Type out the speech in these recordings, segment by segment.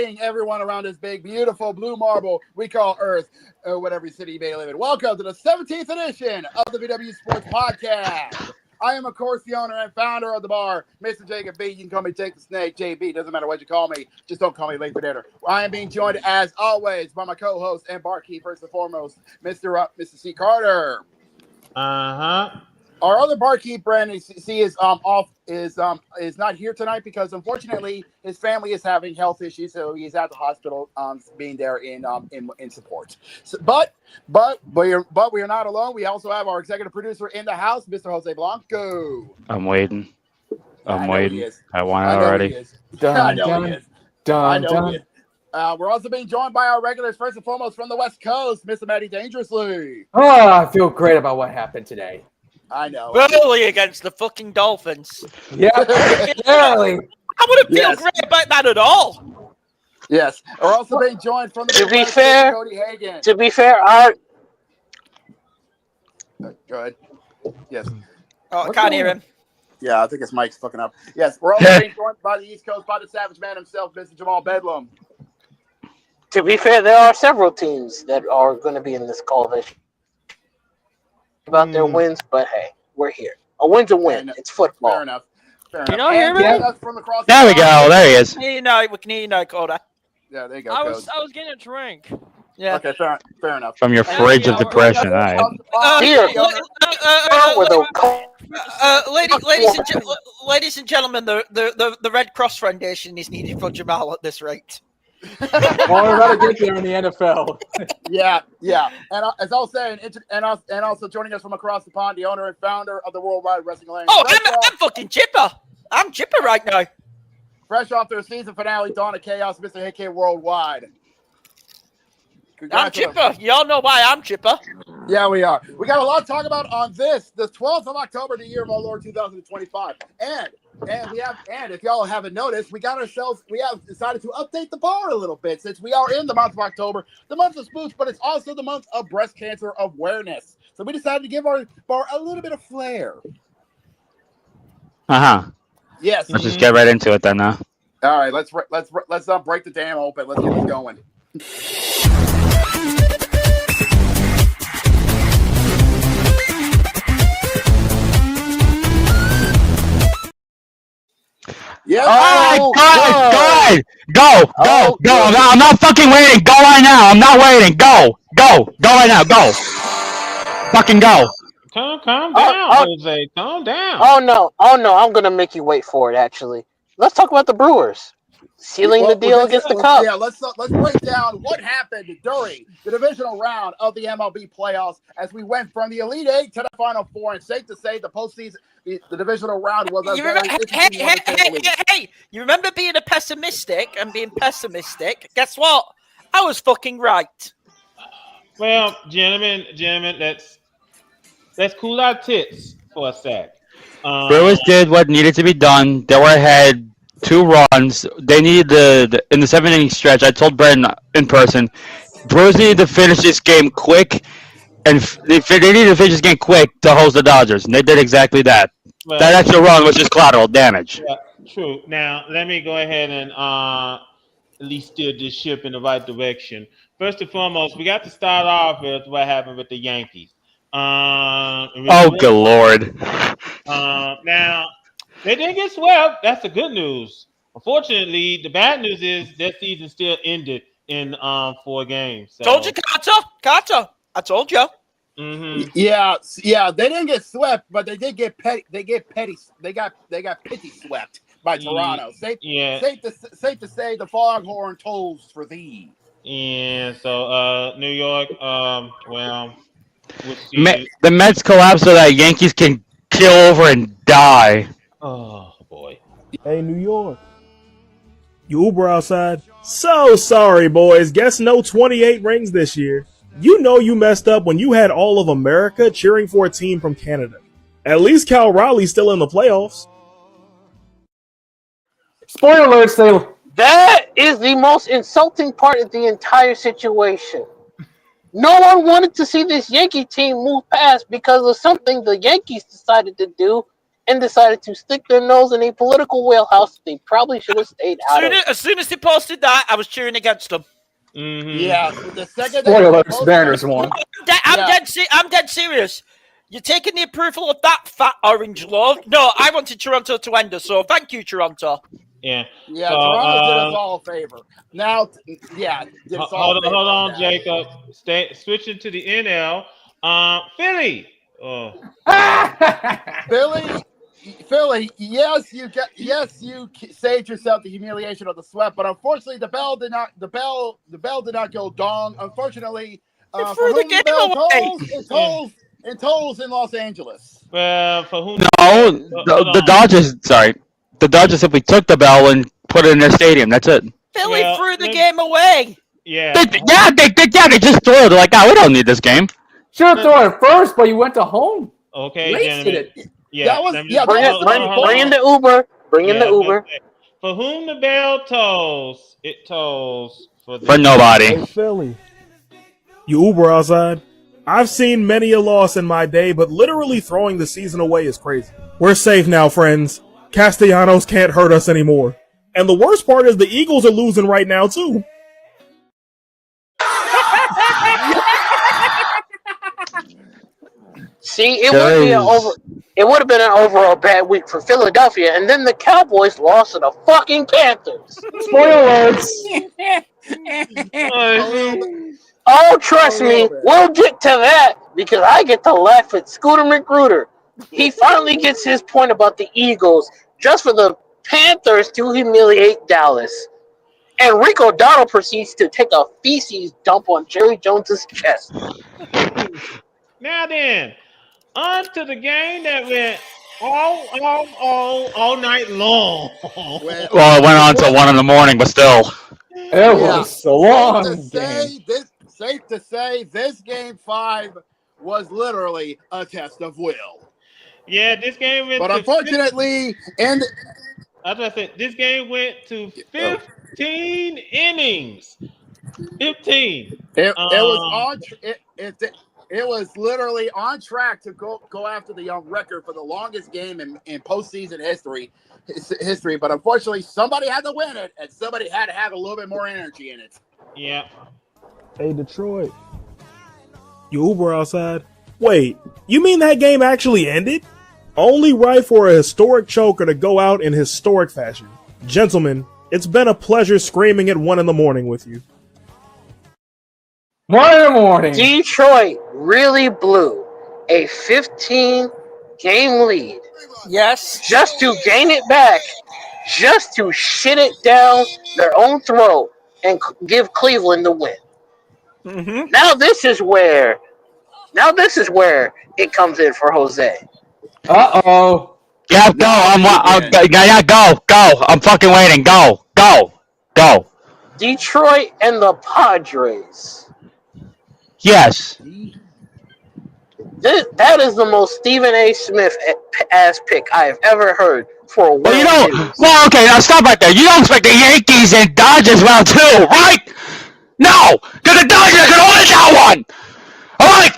greeting everyone around this big, beautiful blue marble we call Earth, or whatever city you may live in. Welcome to the 17th edition of the VWU Sports Podcast. I am, of course, the owner and founder of the bar, Mr. Jacob B. You can call me Jake the Snake, JB. Doesn't matter what you call me. Just don't call me late for dinner. I am being joined, as always, by my co-host and barkeep, first and foremost, Mr. C. Carter. Our other barkeep, Brandon C, is not here tonight because unfortunately his family is having health issues, so he's at the hospital, being there in support. So, but we are not alone. We also have our executive producer in the house, Mr. Jose Blanco. I'm waiting. I want it already. already. I know he is. We're also being joined by our regulars, first and foremost from the West Coast, Mr. Matty Dangerously. Oh, I feel great about what happened today. I know. Early against the fucking Dolphins. Yeah, early. I wouldn't feel great about that at all. Yes. We're also being joined from the Cody Hagan. To be fair, Go ahead. Yes. Oh, I can't hear him. Yeah, I think his mic's fucking up. Yes, we're also being joined by the East Coast, by the Savage Man himself, Mr. Jamal Bedlam. To be fair, there are several teams that are going to be in this coalition about their wins, but hey, we're here. A win's a win. It's football. Fair enough. Can you hear me? There we go. There he is. We can hear you now, Coda. Yeah, there you go. I was getting a drink. Yeah. Okay, fair enough. From your fridge of depression. All right. Here. Ladies and gentlemen, the Red Cross Foundation is needed for Jamal at this rate. Well, we're about to get there in the NFL. Yeah. And as I was saying, and also joining us from across the pond, the owner and founder of the Worldwide Wrestling Alliance. Oh, I'm fucking chipper. I'm chipper right now. Fresh off their season finale, Dawn of Chaos, Mr. HK Worldwide. I'm chipper. Y'all know why I'm chipper. Yeah, we are. We got a lot to talk about on this, the 12th of October, the year of our Lord 2025. And if y'all haven't noticed, we have decided to update the bar a little bit since we are in the month of October, the month of spooks, but it's also the month of breast cancer awareness. So we decided to give our bar a little bit of flair. Yes. Let's just get right into it then, huh? All right, let's break the dam open. Let's get this going. Yeah. All right, go. I'm not fucking waiting. Go right now. I'm not waiting. Go right now. Go. Fucking go. Calm down, Jose. Calm down. Oh no. I'm gonna make you wait for it. Actually, let's talk about the Brewers sealing the deal against the Cubs. Yeah, let's break down what happened during the divisional round of the MLB playoffs as we went from the Elite Eight to the Final Four. And safe to say, the postseason, the divisional round was a very interesting one. Hey! You remember being pessimistic? Guess what? I was fucking right. Well, gentlemen, let's cool our tits for a sec. Brewers did what needed to be done. They were ahead 2 runs. They needed in the 7-inning stretch. I told Brandon in person, Brewers needed to finish this game quick, and they needed to finish this game quick to host the Dodgers, and they did exactly that. Well, that extra run was just collateral damage. Yeah, true. Now let me go ahead and at least steer this ship in the right direction. First and foremost, we got to start off with what happened with the Yankees. Good Lord. Now, they didn't get swept. That's the good news. Unfortunately, the bad news is their season still ended in 4 games. So. Told you, Carter. I told you. Mm-hmm. Yeah. They didn't get swept, but they did get petty. They got pity swept by Toronto. Safe to say, the foghorn tolls for thee. Yeah. So, New York. We'll see. The Mets collapse so that Yankees can kill over and die. Oh boy. Hey, New York. You Uber outside? So sorry, boys. Guess no 28 rings this year. You know you messed up when you had all of America cheering for a team from Canada. At least Cal Raleigh's still in the playoffs. Spoiler alert, Sailor. That is the most insulting part of the entire situation. No one wanted to see this Yankee team move past because of something the Yankees decided to do and decided to stick their nose in a political wheelhouse they probably should have stayed out of. As soon as they posted that, I was cheering against them. Mm-hmm. Yes, the second Spoiler they alert, Mariners won. I'm dead serious. You're taking the approval of that fat orange love. No, I wanted Toronto to end us, so thank you, Toronto. Yeah. Yeah, So, Toronto did us all a favor. Now, yeah, did us all a favor hold on, that. Jacob. Switching to the NL. Philly. Oh. Philly, yes, you saved yourself the humiliation of the sweat, but unfortunately, the bell did not go dong. Unfortunately, for whom the bell tolls, it tolls in Los Angeles. Well, for whom? No, the Dodgers. Sorry, the Dodgers simply took the bell and put it in their stadium. That's it. Philly threw the game away. Yeah. They just threw it. They're like, oh, we don't need this game. Should have thrown it first, but you went to home. Okay, Wasted gentlemen. it. Yeah. Bring in the Uber. Bring in the Uber. For whom the bell tolls, it tolls for nobody. Hey, Philly. You Uber outside? I've seen many a loss in my day, but literally throwing the season away is crazy. We're safe now, friends. Castellanos can't hurt us anymore. And the worst part is the Eagles are losing right now, too. See, it would have been an overall bad week for Philadelphia, and then the Cowboys lost to the fucking Panthers. Spoiler alerts. Oh, trust me, we'll get to that because I get to laugh at Scooter McGruder. He finally gets his point about the Eagles just for the Panthers to humiliate Dallas. And Rico Dotto proceeds to take a feces dump on Jerry Jones's chest. Now then, on to the game that went all night long. Well, it went on till 1 a.m, but still. It was a long game. Safe to say, this game 5 was literally a test of will. Yeah, this game went. But unfortunately, this game went to 15 innings. 15. It was literally on track to go after the record for the longest game in postseason history. But unfortunately, somebody had to win it, and somebody had to have a little bit more energy in it. Yeah. Hey, Detroit. You Uber outside? Wait, you mean that game actually ended? Only right for a historic choker to go out in historic fashion. Gentlemen, it's been a pleasure screaming at 1 a.m. with you. 1 a.m. Detroit really blew a 15-game lead. Yes. Just to gain it back, just to shit it down their own throat and give Cleveland the win. Mm-hmm. Now this is where it comes in for Jose. Uh-oh. Yeah, go. I'm fucking waiting. Go. Detroit and the Padres. Yes. That is the most Stephen A. Smith ass pick I have ever heard for a World Series. Well, okay, now stop right there. You don't expect the Yankees and Dodgers round 2, right? No, because the Dodgers are going to win that one. All right.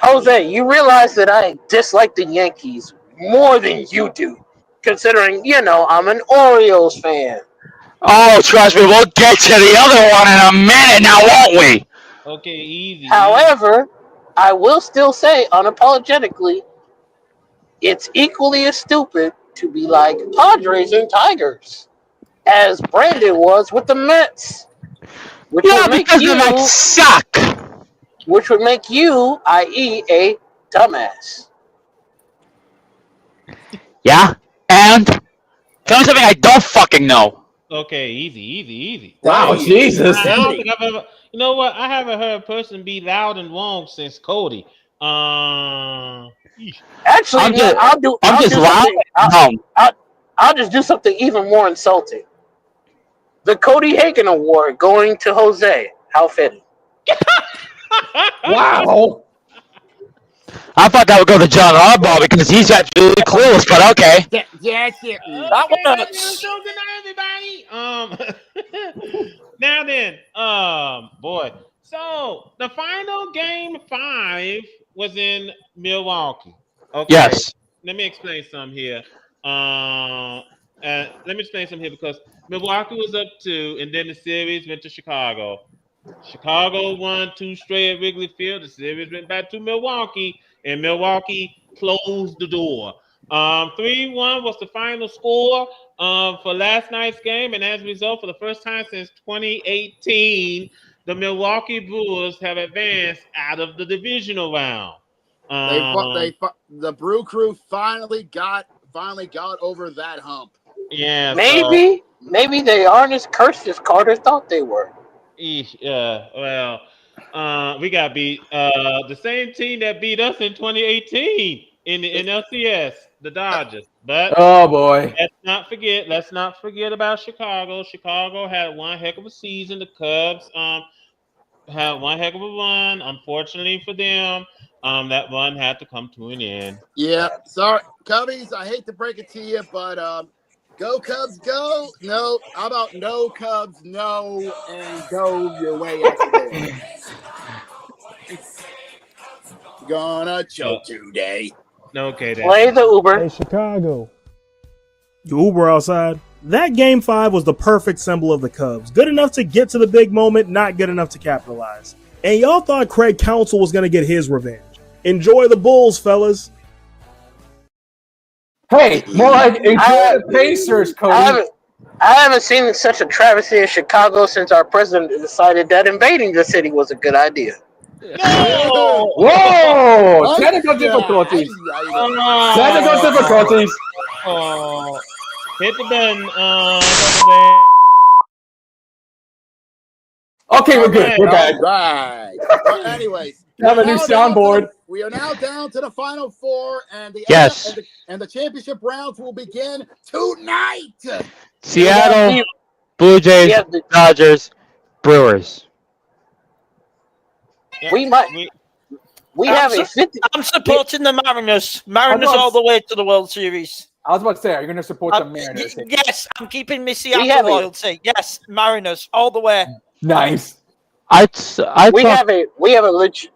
Jose, you realize that I dislike the Yankees more than you do, considering, I'm an Orioles fan. Oh, trust me, we'll get to the other one in a minute now, won't we? Okay, easy. However, I will still say unapologetically, it's equally as stupid to be like Padres and Tigers, as Brandon was with the Mets. Which Yeah, because the Mets suck. Which would make you, i.e., a dumbass. Yeah, and tell me something I don't fucking know. Okay, easy. Wow, Jesus. I don't think I've ever. You know what? I haven't heard a person be loud and wrong since Cody. Actually, I'll just do something even more insulting. The Cody Hagen Award going to Jose. How fitting. Wow. I thought that would go to John Harbaugh because he's absolutely clueless, but okay. That one hurts. Everybody. Now then, boy. So the final game 5 was in Milwaukee. Okay. Yes. let me explain some here. Let me explain some here because Milwaukee was up 2, and then the series went to Chicago. Chicago won 2 straight at Wrigley Field. The series went back to Milwaukee, and Milwaukee closed the door. 3-1 was the final score for last night's game, and as a result, for the first time since 2018, the Milwaukee Brewers have advanced out of the divisional round. The Brew Crew finally got over that hump. Yeah, maybe they aren't as cursed as Carter thought they were. we got beat. The same team that beat us in 2018 in the NLCS, the Dodgers. But Oh boy. let's not forget about Chicago. Chicago had one heck of a season. The Cubs had one heck of a run. Unfortunately for them, that run had to come to an end. Yeah, sorry, Cubbies. I hate to break it to you, but go Cubs, go. No, how about no Cubs, no, and go your way out the door. Gonna choke today. Okay, then. Play the Uber. Hey, Chicago. You Uber outside. That Game 5 was the perfect symbol of the Cubs. Good enough to get to the big moment, not good enough to capitalize. And y'all thought Craig Counsell was going to get his revenge. Enjoy the Bulls, fellas. Hey, more like enjoy the Pacers, Cody. I haven't seen such a travesty in Chicago since our president decided that invading the city was a good idea. No! Whoa! Technical difficulties. Technical difficulties. Oh, hit the button. Okay, we're good. We're back. Right. Well, anyways, Have a new soundboard. We are now down to the final 4, and the Yes. and the championship rounds will begin tonight. Seattle, Blue Jays, Dodgers, Brewers. We have a 50. I'm supporting the Mariners. Mariners all the way to the World Series. I was about to say, are you going to support the Mariners? Yes, I'm keeping my Seattle loyalty. Yes, Mariners all the way. Nice. We have a legit.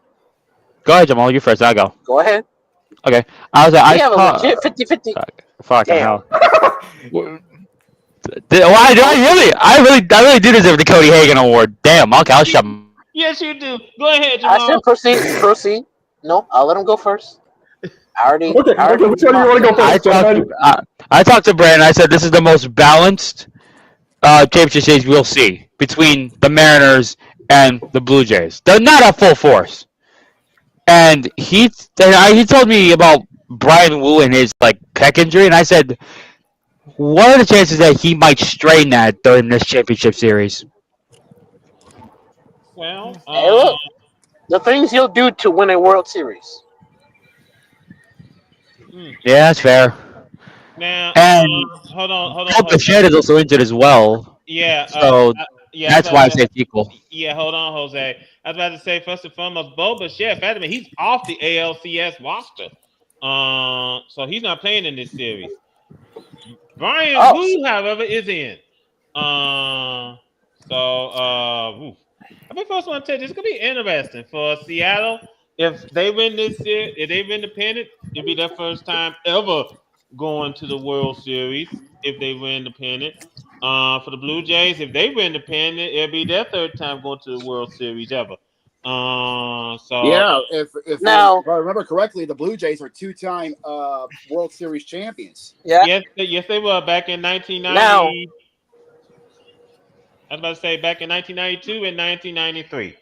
Go ahead, Jamal. You first. I'll go. Go ahead. Okay. We have a legit 50-50. Fucking hell. I really do deserve the Cody Hagan Award. Damn, okay, I'll shut him. Yes, you do. Go ahead, Jamal. I said proceed. No, I'll let him go first. Okay, which one do you want to go first? I talked to Brandon. I said this is the most balanced championship series we'll see between the Mariners and the Blue Jays. They're not at full force. And he told me about Brian Wu and his pec injury, and I said, what are the chances that he might strain that during this championship series? Well, hey, look, the things he'll do to win a World Series. Yeah, that's fair. Now, and hold on. Bichette is also injured as well. Yeah. So that's why I say it's equal. Yeah, hold on, Jose. I was about to say, first and foremost, Bo Bichette, he's off the ALCS roster. So he's not playing in this series. Brian Wu, however, is in. I first want to tell you, this is going to be interesting for Seattle. If they win this series, if they win the pennant, it'll be their first time ever going to the World Series if they win the pennant. For the Blue Jays, if they win the pennant, it'll be their third time going to the World Series ever. If I remember correctly, the Blue Jays are 2-time World Series champions. Yeah. Yes, they were back in 1990. I was about to say back in 1992 and 1993.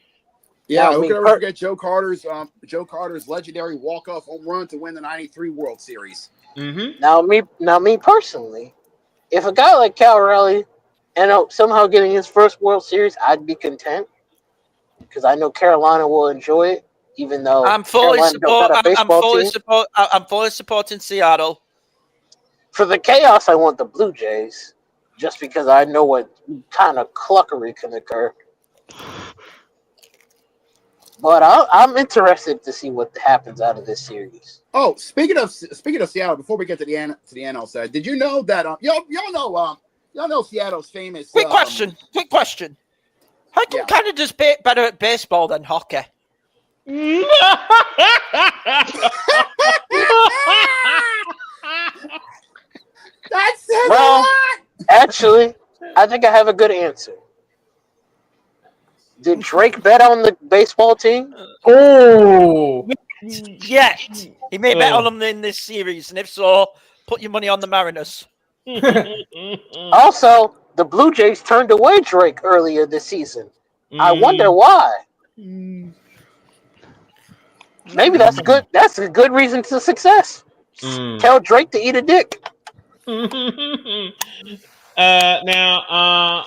Yeah, who can ever forget Joe Carter's legendary walk-off home run to win the '93 World Series? Mm-hmm. Now, me personally, if a guy like Cal Raleigh ended up somehow getting his first World Series, I'd be content because I know Carolina will enjoy it, even though I'm fully supporting Seattle. For the chaos, I want the Blue Jays, just because I know what kind of cluckery can occur. But I'm interested to see what happens out of this series. Oh, speaking of Seattle, before we get to the NL side, did you know that y'all know Seattle's famous? Quick question. How come Canada's better at baseball than hockey? That says Well, a lot. actually, I think I have a good answer. Did Drake bet on the baseball team? Oh. Yet he may bet on Oh. them in this series, and if so, put your money on the Mariners. Also, the Blue Jays turned away Drake earlier this season. I wonder Mm. why. Mm. Maybe that's good. That's a good reason to success. Mm. Tell Drake to eat a dick. Now,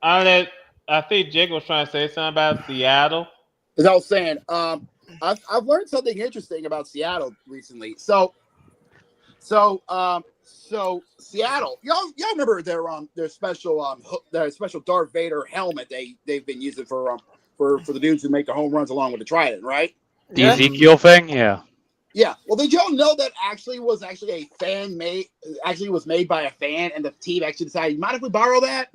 I think Jake was trying to say something about Seattle. As I was saying, I've learned something interesting about Seattle recently. So Seattle, y'all remember their special Darth Vader helmet they've been using for the dudes who make the home runs along with the Trident, right? The Yeah. Ezekiel thing, yeah. Yeah. Well, did y'all know that was a fan made? Actually, was made by a fan, and the team actually decided, mind if we borrow that?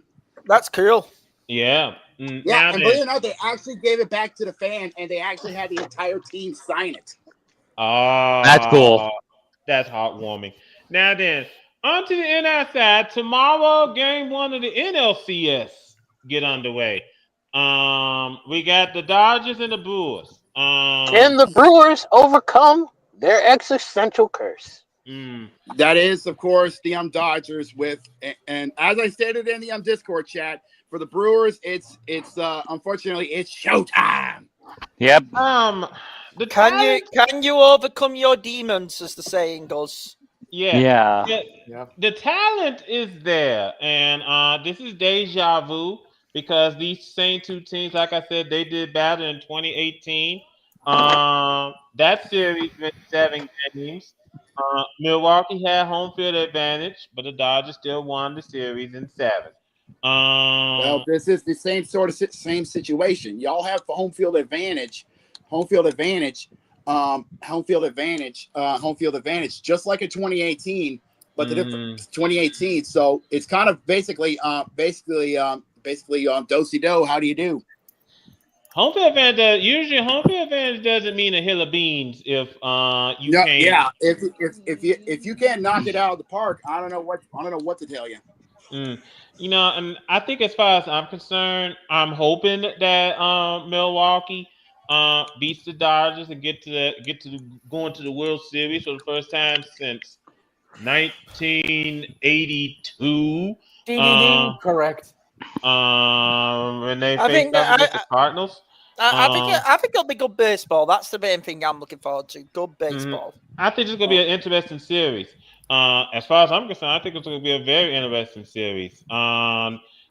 That's cool. Yeah. Yeah. Now And believe it or not, they actually gave it back to the fan, and they actually had the entire team sign it. That's cool. That's heartwarming. Now then, on to the NL side. Tomorrow, game 1 of the NLCS get underway. We got the Dodgers and the Brewers. Can the Brewers overcome their existential curse? That is, of course, the Dodgers and as I stated in the Discord chat, for the Brewers, it's unfortunately it's showtime. Yep. Can you overcome your demons, as the saying goes? Yeah. Yeah. The talent is there, and this is deja vu because these same two teams, like I said, they did battle in 2018. That series went 7 games. Milwaukee had home field advantage, but the Dodgers still won the series in 7. Well, this is the same situation. Y'all have home field advantage, just like in 2018. But the difference 2018, so it's kind of basically do-si-do. How do you do? Home field advantage. Usually, home field advantage doesn't mean a hill of beans if you can't. Yeah, if you can't knock it out of the park, I don't know what to tell you. And I think as far as I'm concerned, I'm hoping that Milwaukee beats the Dodgers and going to the World Series for the first time since 1982. Correct. When they I faced think off against the Cardinals. I think it'll be good baseball. That's the main thing I'm looking forward to. Good baseball. I think it's going to be an interesting series. As far as I'm concerned, I think it's going to be a very interesting series.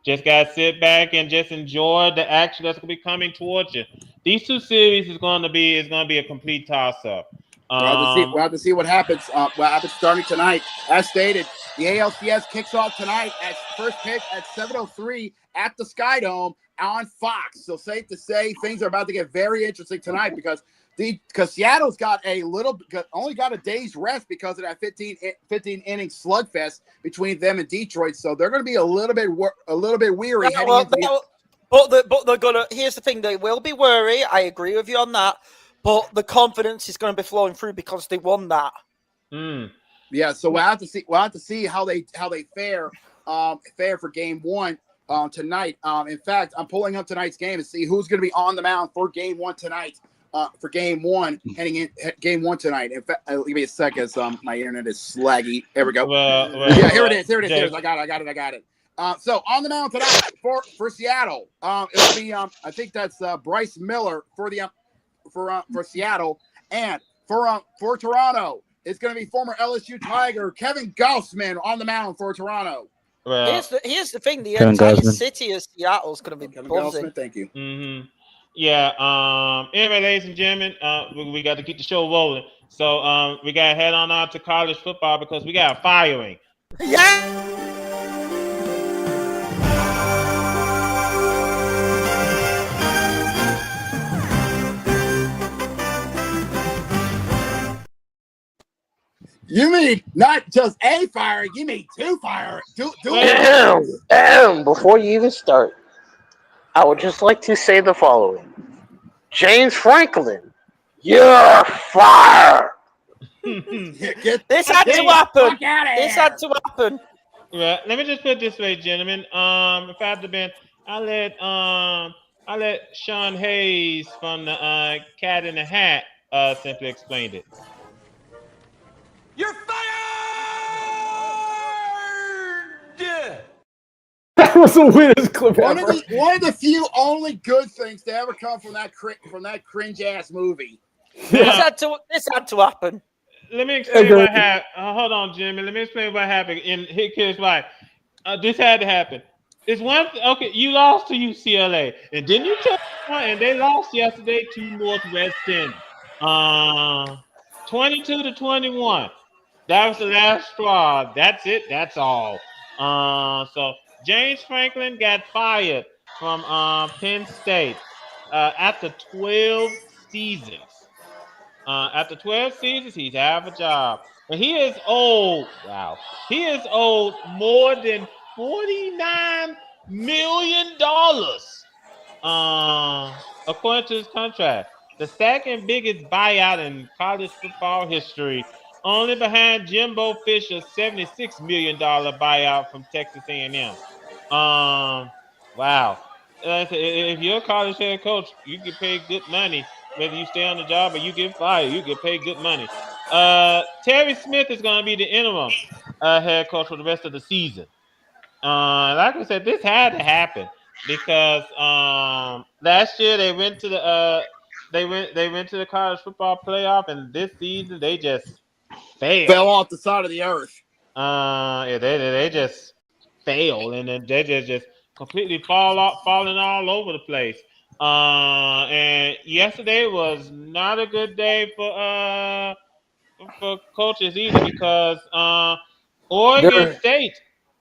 Just got to sit back and just enjoy the action that's going to be coming towards you. These two series is going to be a complete toss-up. We'll have to see what happens. What happens starting tonight. As stated, the ALCS kicks off tonight at first pitch at 7:03 at the Sky Dome on Fox. So safe to say things are about to get very interesting tonight because Seattle's only got a day's rest because of that 15 inning slugfest between them and Detroit. So they're going to be a little bit weary heading into but they're gonna. Here's the thing: they will be wary. I agree with you on that. But the confidence is going to be flowing through because they won that. Yeah, so we'll have to see how they fare for game 1 tonight. In fact, I'm pulling up tonight's game to see who's going to be on the mound for game 1 tonight. For game 1 heading in game 1 tonight. In fact, give me a second. My internet is slaggy. There we go. Here it is. I got it. So on the mound tonight for Seattle, it'll be I think that's Bryce Miller for Seattle, and for Toronto, it's going to be former LSU Tiger Kevin Gausman on the mound for Toronto. Here's the thing: the entire city of Seattle is going to be Kevin buzzing. Gausman, thank you. Yeah. Anyway, ladies and gentlemen, we got to keep the show rolling. So we got to head on out to college football because we got a firing. Yeah. You mean not just a fire, you mean 2 fire. Before you even start, I would just like to say the following. James Franklin, you're fired. This had to happen. Right. Let me just put it this way, gentlemen. If I had to been, I let Sean Hayes from the Cat in the Hat simply explain it. You're fired! That was the weirdest clip ever. One of the few only good things to ever come from that cringe ass movie. Now, This had to happen. let me explain what happened. Hold on, Jimmy. Let me explain what happened. And here's why. This had to happen. It's one. Okay, you lost to UCLA, and then you took and they lost yesterday to Northwestern, 22-21. That was the last straw. That's it. That's all. So James Franklin got fired from Penn State after 12 seasons. After 12 seasons, he's out of a job. And he is owed, wow, he is owed more than $49 million, according to his contract. The second biggest buyout in college football history, only behind Jimbo Fisher's $76 million buyout from Texas A&M. Wow. If you're a college head coach, you get paid good money. Whether you stay on the job or you get fired, you get paid good money. Terry Smith is going to be the interim head coach for the rest of the season. Like I said, this had to happen because last year they went to the college football playoff, and this season they just Fell off the side of the earth. Yeah, they just fail, and then they just completely falling all over the place. And yesterday was not a good day for coaches either because Oregon State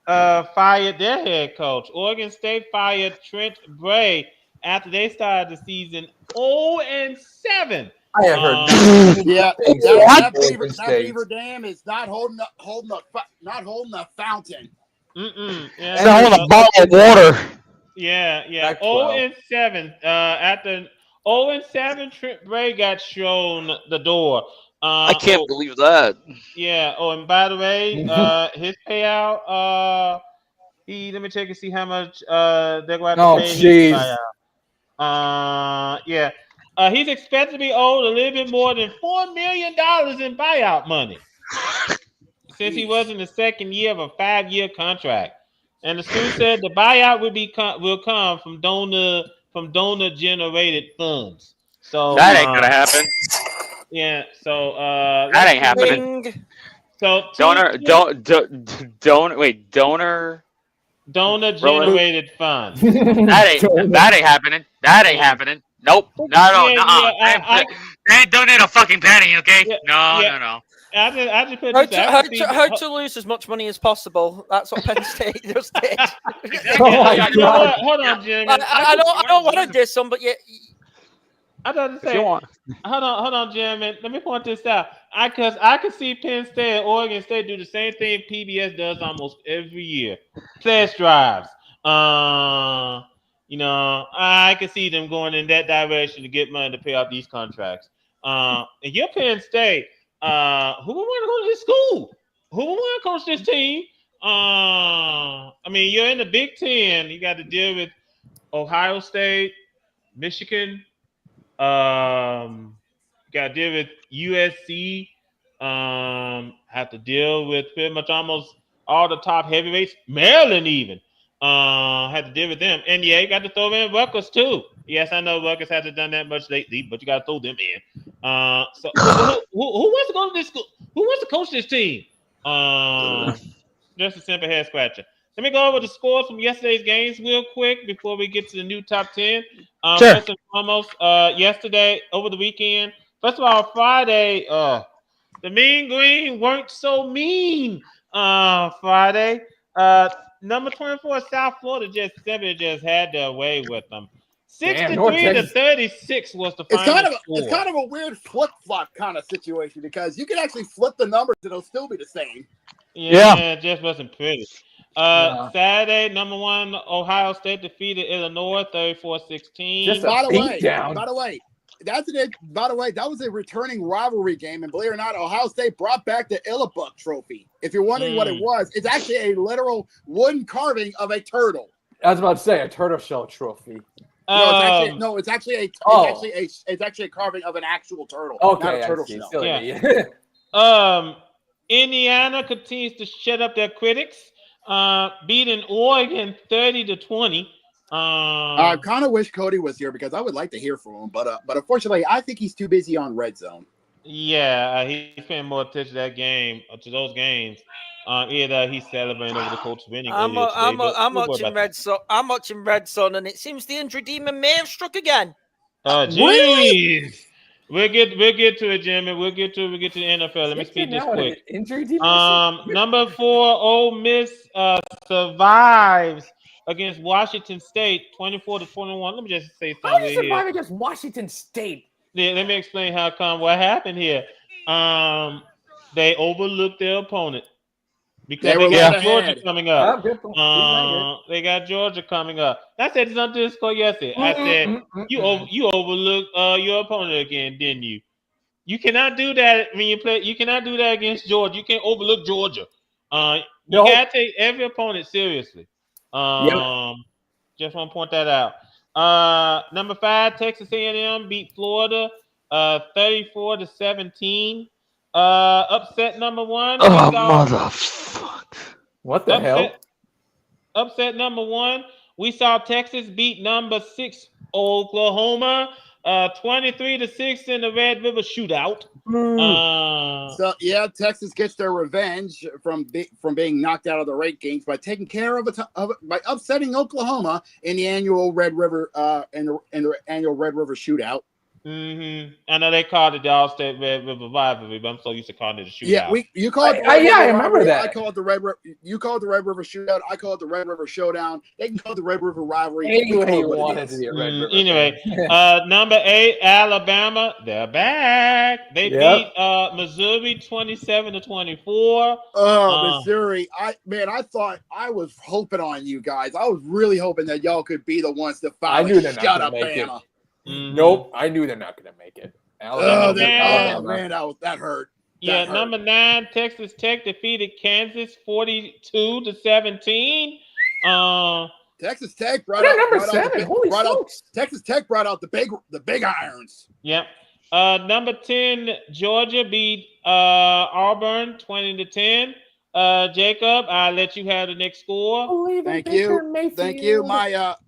fired their head coach. Oregon State fired Trent Bray after they started the season 0-7. I have heard. That Beaver Dam is not holding the fountain. Yeah, it's not holding a bottle of water. Yeah. 0-7. After 0-7, Trent Bray got shown the door. I can't believe that. Yeah. Oh, and by the way, his payout. Let me check and see how much they're going to pay his payout. Yeah. He's expected to be owed a little bit more than $4 million in buyout money since he was in the second year of a 5-year contract. And the school said the buyout will come from donor generated funds. So that ain't gonna happen. Yeah. So that ain't happening. So donor generated funds. That ain't happening. That ain't happening. Nope. No. They ain't donate a fucking penny, okay? No. I just put how to lose as much money as possible. That's what Penn State just did. Hold on, Jimmy. I don't want to diss some, but yeah. I don't say. Hold on, Jimmy. Let me point this out. I can see Penn State and Oregon State do the same thing PBS does almost every year. Pledge drives. I can see them going in that direction to get money to pay off these contracts. And you're Penn State. Who would want to go to this school? Who would want to coach this team? You're in the Big Ten. You got to deal with Ohio State, Michigan. Got to deal with USC. Have to deal with pretty much almost all the top heavyweights. Maryland even. Had to deal with them. And yeah, you got to throw in Rutgers too. Yes, I know Rutgers hasn't done that much lately, but you got to throw them in. So who wants to go to this school? Who wants to coach this team? Just a simple head scratcher. Let me go over the scores from yesterday's games real quick before we get to the new top 10. Sure. First and foremost, yesterday, over the weekend. First of all, Friday, the Mean Green weren't so mean Friday. Number 24, South Florida just had their way with them. 63-36 was the final score. It's kind of a weird flip-flop kind of situation because you can actually flip the numbers and it'll still be the same. Yeah, it just wasn't pretty. Saturday, number 1, Ohio State defeated Illinois 34-16. By the way, By the way, that was a returning rivalry game, and believe it or not, Ohio State brought back the Illibuk Trophy. If you're wondering what it was, it's actually a literal wooden carving of a turtle. I was about to say a turtle shell trophy. It's actually a carving of an actual turtle, not a turtle shell. Yeah. Indiana continues to shut up their critics, beating Oregon 30-20. I kind of wish Cody was here because I would like to hear from him, but unfortunately, I think he's too busy on Red Zone. Yeah, he's paying more attention to those games. Either he's celebrating over the Colts winning. I'm watching Red Zone, and it seems the injury demon may have struck again. Jeez. Really? We'll get to it, Jimmy. We'll get to the NFL. Let me speak this quick. Injury demon. Number 4, Ole Miss survives against Washington State, 24-21. Let me just say something. How did you survive against Washington State? Yeah, let me explain what happened here. They overlooked their opponent because they got Georgia coming up. They got Georgia coming up. I said this on Discord yesterday. I said you overlooked your opponent again, didn't you? You cannot do that when you play. You cannot do that against Georgia. You can't overlook Georgia. You gotta take every opponent seriously. Just want to point that out. Number 5, Texas A&M beat Florida 34-17. Upset number 1. Oh, motherfucker. What the hell? Upset number 1. We saw Texas beat number 6 Oklahoma 23-6 in the Red River Shootout. Texas gets their revenge from being knocked out of the rankings by taking care of by upsetting Oklahoma in the annual Red River in the annual Red River Shootout. I know they called it the All-State Red River Rivalry, but I'm so used to calling it a shootout. Yeah, you call it. I remember that. I call it the Red River. You call it the Red River Shootout. I call it the Red River Showdown. They can call it the Red River Rivalry. Anyway, you want it to be a Red River. Anyway, number 8, Alabama. They're back. They beat Missouri 27-24. Missouri! I thought I was hoping on you guys. I was really hoping that y'all could be the ones to finally shut up, Bama. Nope, I knew they're not going to make it. That hurt. Yeah, number 9, Texas Tech defeated Kansas 42-17. Texas Tech Texas Tech brought out the big irons. Yep. Number 10, Georgia beat Auburn 20-10. Jacob, I'll let you have the next score. Thank you.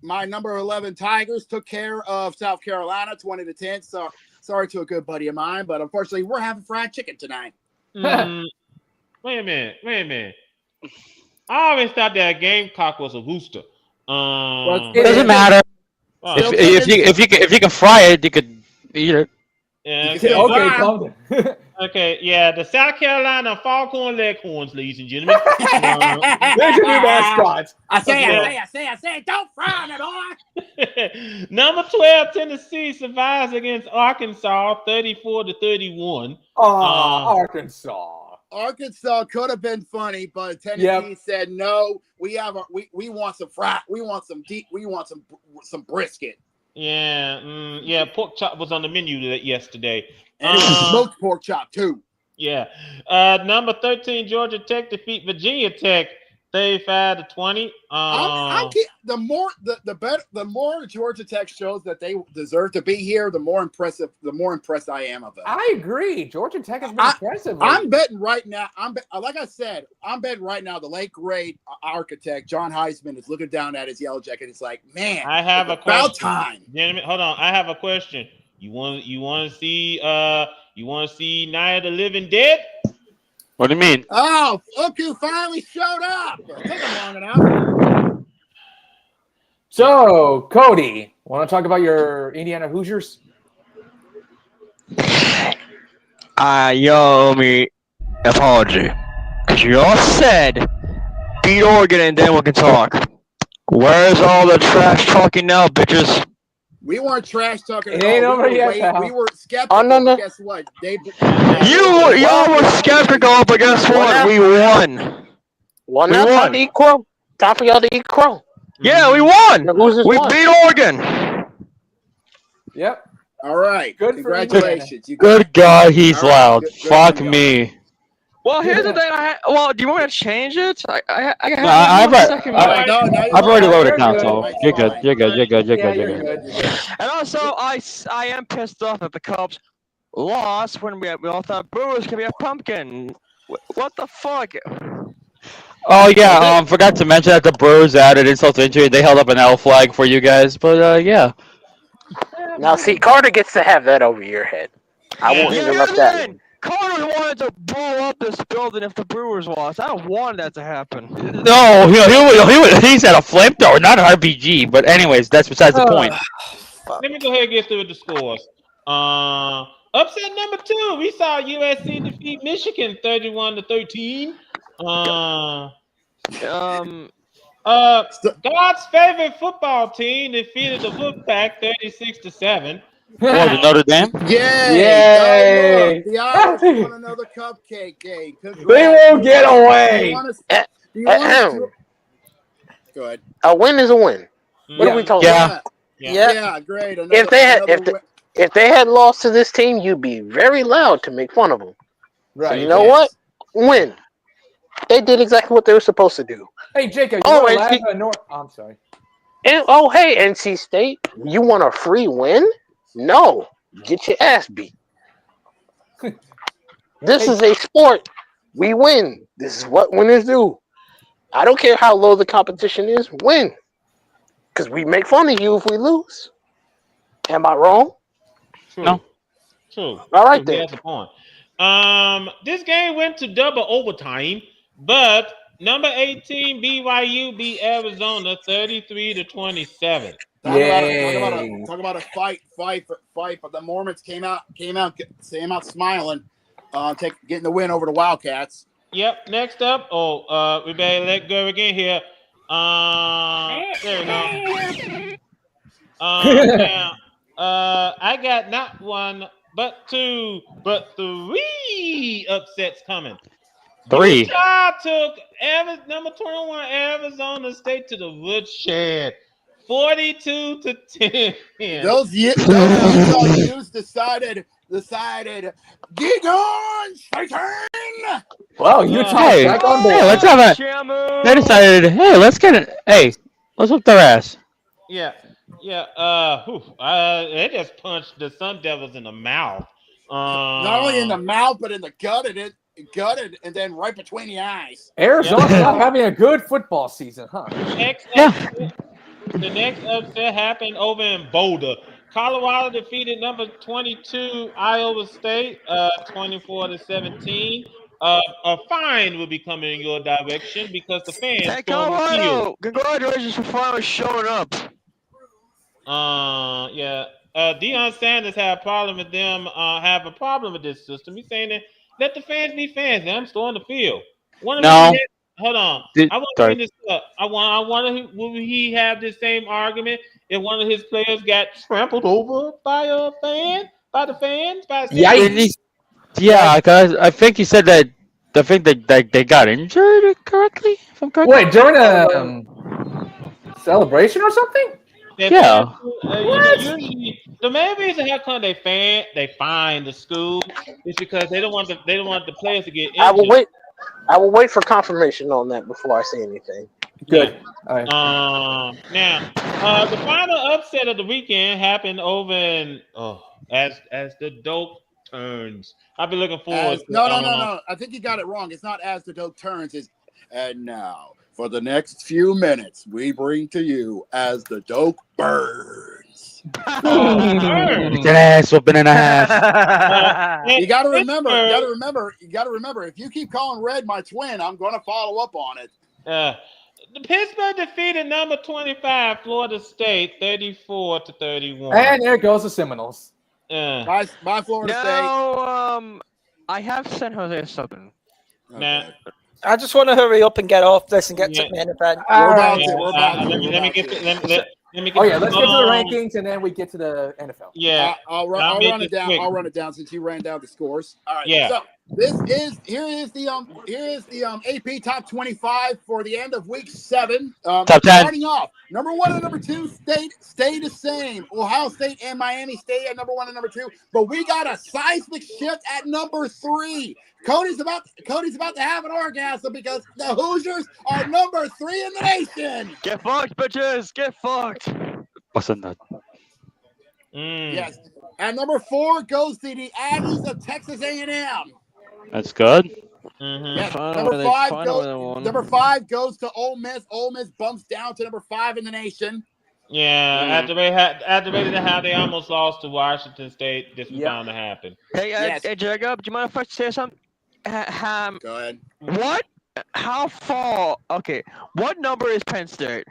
My number 11 Tigers took care of South Carolina 20-10. So sorry to a good buddy of mine, but unfortunately we're having fried chicken tonight. Wait a minute. I always thought that Gamecock was a rooster. It doesn't matter. If you can fry it, you could eat it. Yeah, okay. Okay, yeah, the South Carolina Foghorn Leghorns, ladies and gentlemen. There's your new mascots. I say, don't fry me, boy. Number 12, Tennessee survives against Arkansas 34-31. Arkansas. Arkansas could have been funny, but Tennessee said no. We want some fry. We want some brisket. Yeah, pork chop was on the menu yesterday. And it was smoked pork chop too. Yeah. Number 13, Georgia Tech defeat Virginia Tech 35-20. The more Georgia Tech shows that they deserve to be here, the more impressed I am of them. I agree. Georgia Tech has been impressive. I'm betting right now. Like I said, I'm betting right now. The late great architect John Heisman is looking down at his yellow jacket. It's like, man, I have a question. About time. Gentlemen, hold on. I have a question. You want to see Night of the Living Dead? What do you mean? Oh, look who finally showed up. It took him long enough. So, Cody, want to talk about your Indiana Hoosiers? You owe me an apology. Because you all said beat Oregon and then we can talk. Where's all the trash talking now, bitches? We weren't trash talking at ain't all. over yet, We were skeptical. no. Guess what? Y'all were skeptical, but guess what? We won. Well, now time to eat crow. Time for y'all to eat crow. Yeah, we won. The Hoosiers We won. beat Oregon. Yep. All right. Good for Congratulations. You Good God, he's All right, loud. good Fuck for you. me. Well, here's the thing. Well, do you want me to change it? I No, have one second. No, now you're I've already live. loaded You're down, good. so Mike's you're good. fine. You're good. You're good. You're Yeah, good. you're You're good. good. You're good. And also, I am pissed off that the Cubs lost when we all thought Brewers could be a pumpkin. What the fuck? Oh yeah, forgot to mention that the Brewers added insult to injury. They held up an L flag for you guys, but yeah. Now, see, Carter gets to have that over your head. I won't Yeah, interrupt here's the that thing. one. Carter wanted to blow up this building if the Brewers lost. I don't want that to happen. No, he said a flamethrower, not an RPG. But anyways, that's besides the point. Let me go ahead and get through with the scores. Upset number 2. We saw USC defeat Michigan 31-13. God's favorite football team defeated the Wolfpack 36-7. What was it, Notre Dame? Yay! The Irish won another cupcake game. They won't get away. Go ahead. A win is a win. What are we talking about? Yeah, great. If they had lost to this team, you'd be very loud to make fun of them. Right. So you know what? Win. They did exactly what they were supposed to do. Hey, Jacob, I'm sorry. And hey, NC State, you want a free win? No, get your ass beat. This is a sport. We win. This is what winners do. I don't care how low the competition is. Win, because we make fun of you if we lose. Am I wrong? True. No. True. All right then. That's the point. This game went to double overtime, but number 18 BYU beat Arizona 33-27. Talk about a fight. But the Mormons came out smiling, getting the win over the Wildcats. Yep. Next up, we better let go again here. There we go. Now, I got not one, but two, but three upsets coming. 3. Utah took number 21 Arizona State to the woodshed, 42-10. Those Utah Utes decided, get on, Satan! Well, Utah back on board. Hey, let's have a. They decided, hey, let's whoop their ass. Yeah. They just punched the Sun Devils in the mouth. Not only in the mouth, but in the gutted, and then right between the eyes. Arizona's not having a good football season, huh? The next upset happened over in Boulder. Colorado defeated number 22 Iowa State 24-17. A fine will be coming in your direction because the fans. Hey, Colorado! Congratulations for finally showing up. Deion Sanders had a problem with them. Have a problem with this system. He's saying that let the fans be fans. Let them storm the field. Hold on. I want to bring this up. I want to. Will he have the same argument if one of his players got trampled over by a fan, by the fans? Yeah, because I think he said that. I think that they got injured correctly. If I'm correct. Wait, during a celebration or something? Yeah. Usually, the main reason how come they fine the school is because they don't want the players to get injured. I will wait for confirmation on that before I say anything. Good. All right. Now, the final upset of the weekend happened over in as the dope turns. I've been looking forward. No. I think you got it wrong. It's not as the dope turns. And now for the next few minutes, we bring to you as the dope burns. It's an ass whooping and a half. You got to remember. If you keep calling Red my twin, I'm going to follow up on it. The Pittsburgh defeated number 25 Florida State 34-31. And there goes the Seminoles. Bye, Florida State. No, I have San Jose something. Now, I just want to hurry up and get off this and get to the main event. Let me get to let's get to the rankings and then we get to the NFL. Yeah, I'll run it down. I'll run it down since you ran down the scores. All right. Yeah. So Here is the AP top 25 for the end of week 7. Top 10. Starting off, number 1 and number 2 stay the same. Ohio State and Miami stay at number 1 and number 2, but we got a seismic shift at number 3. Cody's about to have an orgasm because the Hoosiers are number 3 in the nation. Get fucked, bitches. Get fucked. Wasn't that? Yes. At number 4 goes to the Aggies of Texas A&M. That's good. Yes. Finally, Number 5 goes to Ole Miss. Ole Miss bumps down to number 5 in the nation. Yeah, after they almost lost to Washington State, this was bound to happen. Hey, Yes. hey, Jacob, do you mind if I say something? Go ahead. What? How far? Okay, what number is Penn State?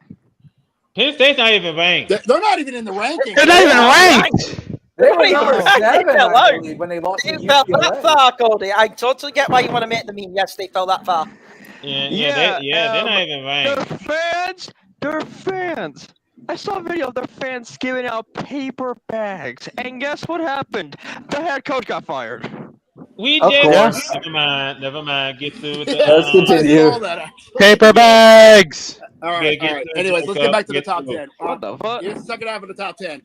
Penn State's not even ranked. They're not even in the rankings. They're not even ranked. They were Wait, number they 7, fell I out. believe, when they lost to They fell that UCLA. far, Cody. I totally get why you want to make the meme. Yes, they fell that far. They're not even ranked. They're fans. I saw a video of their fans giving out paper bags, and guess what happened? The head coach got fired. We Of did. course. Never mind. Get through with Let's the. continue. I saw that, actually. Paper bags. All right. Anyways, let's get back to the top 10. What the fuck? Here's the second half of the top 10.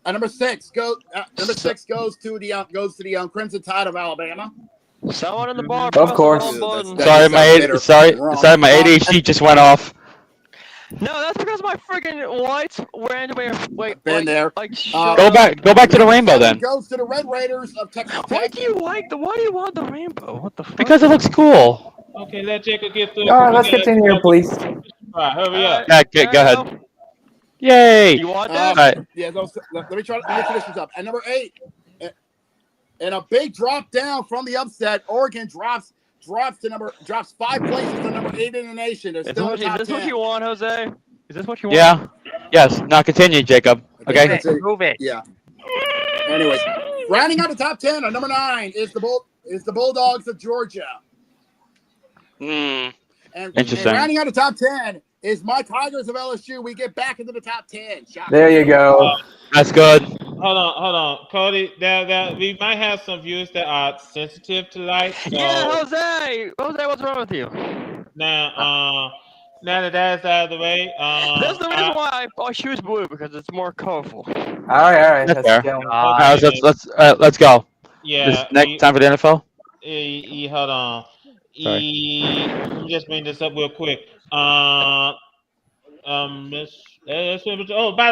Number 6 goes to the Crimson Tide of Alabama. Someone in the bar. Of press the course. wrong button. That's- Sorry, my ADHD just went off. No, that's because my freaking lights randomly Been there. shut Go up. back to the rainbow Seven then. goes to the Red Raiders of Texas Why Tech. do you want the rainbow? What the fuck? Because it looks cool. Okay, let Jacob get through. All right, let's continue, please. All right, hurry up. Yeah, go ahead. Yay! You want Uh, that? All right. Yeah, let me finish this up. At number 8, and a big drop down from the upset, Oregon drops 5 places to number 8 in the nation. They're Is still in the top this what 10. you want, Jose? Is this what you want? Yeah. Yes. Now continue, Jacob. Okay. That's it. Move it. Yeah. Anyways, rounding out the top 10 on number 9 is the Bulldogs of Georgia. And Interesting. rounding out the top 10 is my Tigers of LSU. We get back into the top 10. There you go. That's good. Hold on, Cody. We might have some viewers that are sensitive to light. So Yeah, Jose, what's wrong with you? now that's out of the way, That's the reason why I choose blue, because it's more colorful. All right. That's Let's fair. go. Let's go. yeah. Time for the NFL. Hold on. Let me just bring this up real quick. By the